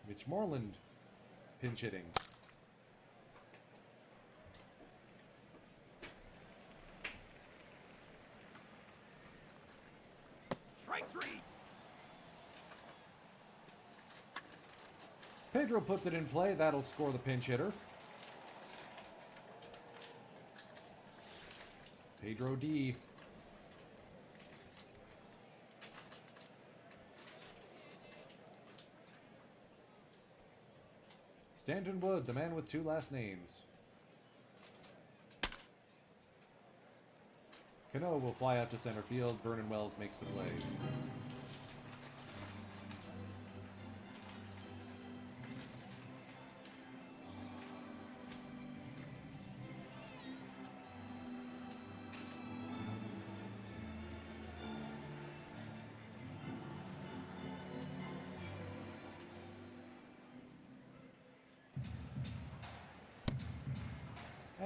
Mitch Moreland pinch hitting. Strike three. Pedro puts it in play. That'll score the pinch hitter. Pedro D. Stanton Wood, the man with 2 last names. Cano will fly out to center field. Vernon Wells makes the play.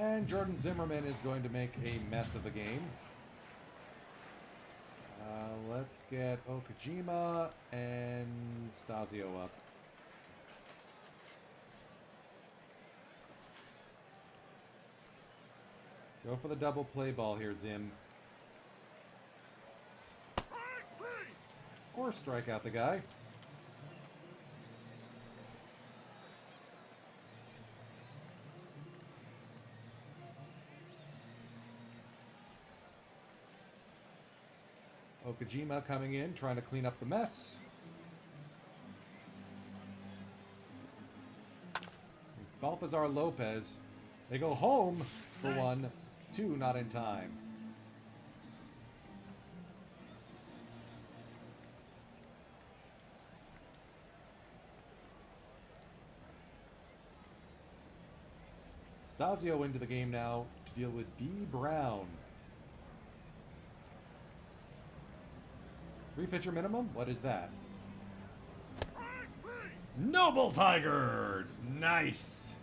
And Jordan Zimmerman is going to make a mess of the game. Let's get Okajima and Stasio up. Go for the double play ball here, Zim. Or strike out the guy. Okajima coming in, trying to clean up the mess. It's Balthazar Lopez. They go home for 1, 2, not in time. Stasio into the game now to deal with D. Brown. 3 pitcher minimum? What is that? Noble Tiger. Nice.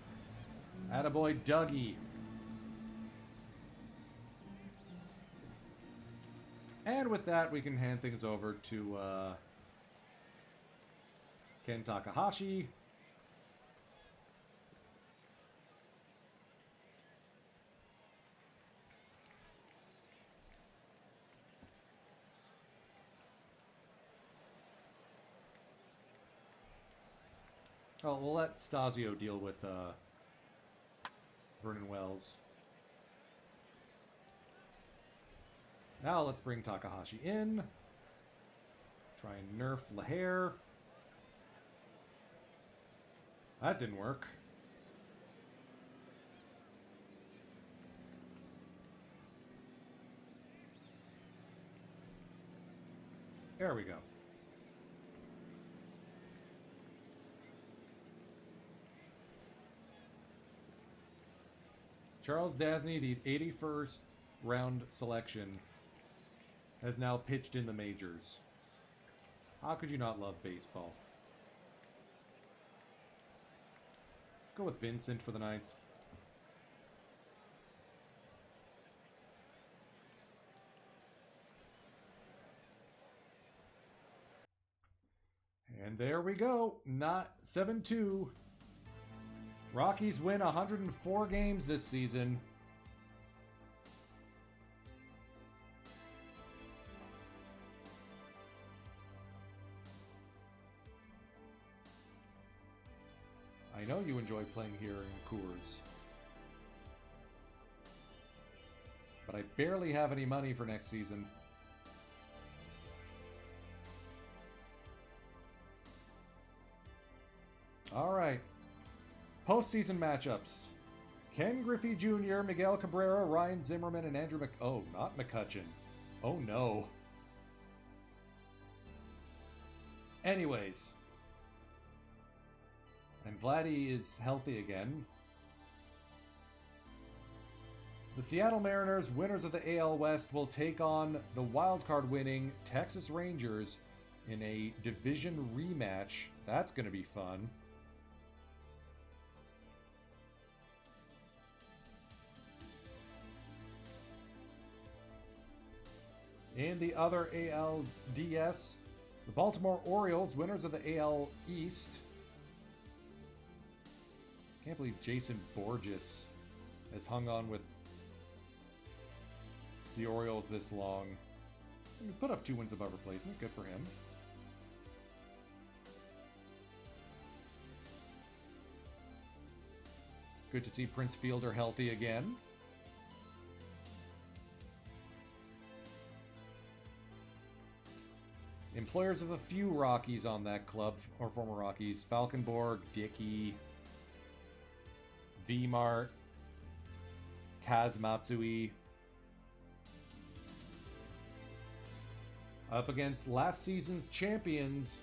Attaboy Dougie. And with that, we can hand things over to Ken Takahashi. Oh, we'll let Stasio deal with Vernon Wells. Now let's bring Takahashi in. Try and nerf LaHair. That didn't work. There we go. Charles Dasney, the 81st round selection, has now pitched in the majors. How could you not love baseball? Let's go with Vincent for the 9th. And there we go. Not 7-2. Rockies win 104 games this season. I know you enjoy playing here in Coors. But I barely have any money for next season. All right. Postseason matchups. Ken Griffey Jr., Miguel Cabrera, Ryan Zimmerman, and Andrew Oh, not McCutcheon. Oh, no. Anyways. And Vladdy is healthy again. The Seattle Mariners, winners of the AL West, will take on the wildcard winning Texas Rangers in a division rematch. That's going to be fun. In the other ALDS, the Baltimore Orioles, winners of the AL East. Can't believe Jason Borges has hung on with the Orioles this long. He put up 2 wins above replacement. Good for him. Good to see Prince Fielder healthy again. Employers of a few Rockies on that club, or former Rockies. Falkenborg, Dickey, V-Mart, Kaz Matsui. Up against last season's champions,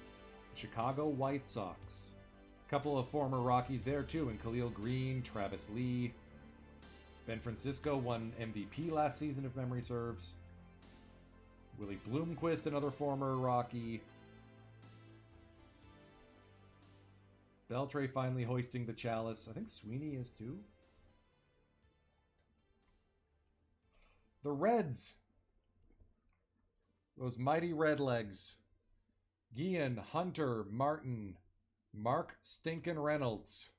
Chicago White Sox. A couple of former Rockies there too, and Khalil Green, Travis Lee. Ben Francisco won MVP last season, if memory serves. Willie Bloomquist, another former Rocky. Beltre finally hoisting the chalice. I think Sweeney is too. The Reds. Those mighty Redlegs. Guillen, Hunter, Martin, Mark Stinkin' Reynolds.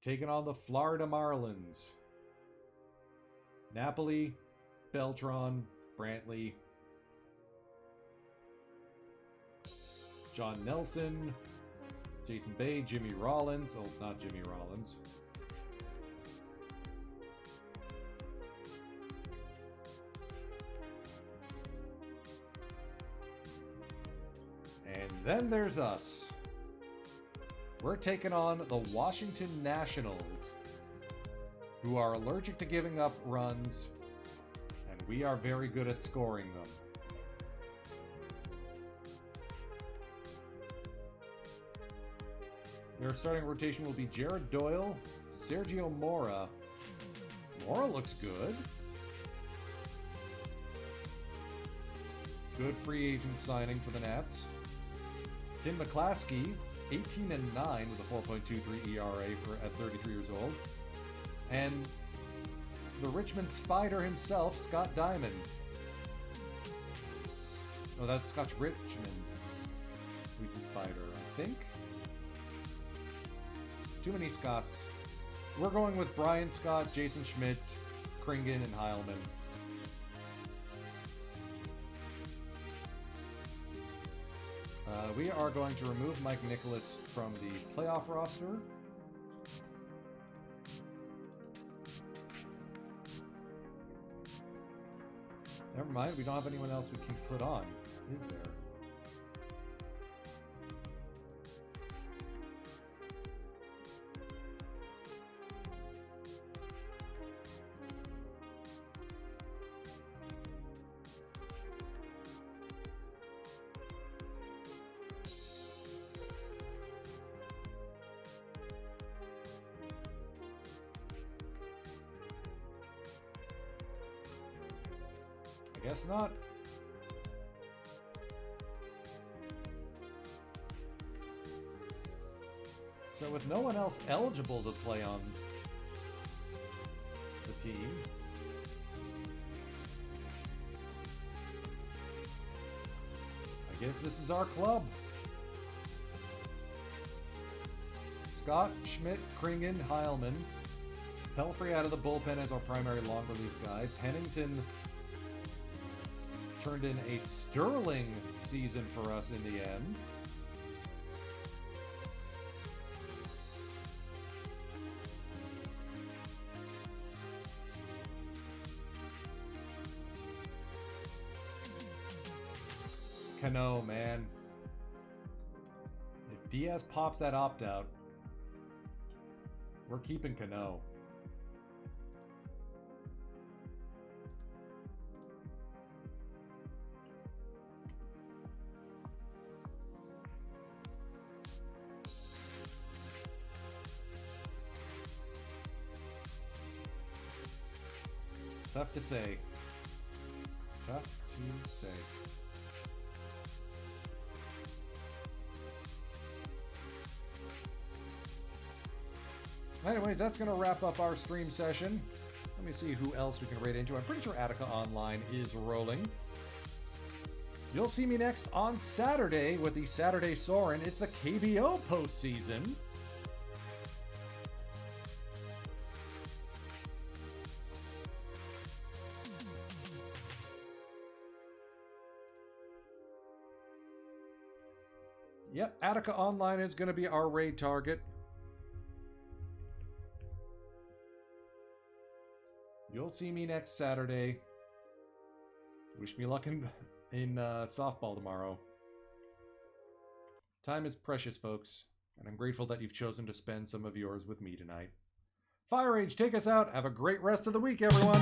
Taking on the Florida Marlins. Napoli, Beltran, Brantley, John Nelson, Jason Bay, Jimmy Rollins. Oh, not Jimmy Rollins. And then there's us. We're taking on the Washington Nationals, who are allergic to giving up runs, and we are very good at scoring them. Their starting rotation will be Jared Doyle, Sergio Mora. Mora looks good. Good free agent signing for the Nats. Tim McClaskey, 18 and 9 with a 4.23 ERA at 33 years old. And the Richmond Spider himself, Scott Diamond. Oh, that's Scotch Richmond. Who's the Spider, I think. Too many Scotts. We're going with Brian Scott, Jason Schmidt, Kringen, and Heilman. We are going to remove Mike Nicholas from the playoff roster. Never mind, we don't have anyone else we can put on, is there? I guess not. So with no one else eligible to play on the team, I guess this is our club. Scott, Schmidt, Kringen, Heilman. Pelfrey out of the bullpen as our primary long relief guy. Pennington turned in a sterling season for us in the end. Cano, man. If Diaz pops that opt-out, we're keeping Cano. Tough to say. Tough to say. Anyways, that's going to wrap up our stream session. Let me see who else we can raid into. I'm pretty sure Attica Online is rolling. You'll see me next on Saturday with the Saturday Sorin. It's the KBO postseason. Yep, Attica Online is going to be our raid target. You'll see me next Saturday. Wish me luck in softball tomorrow. Time is precious, folks, and I'm grateful that you've chosen to spend some of yours with me tonight. Firage, take us out. Have a great rest of the week, everyone.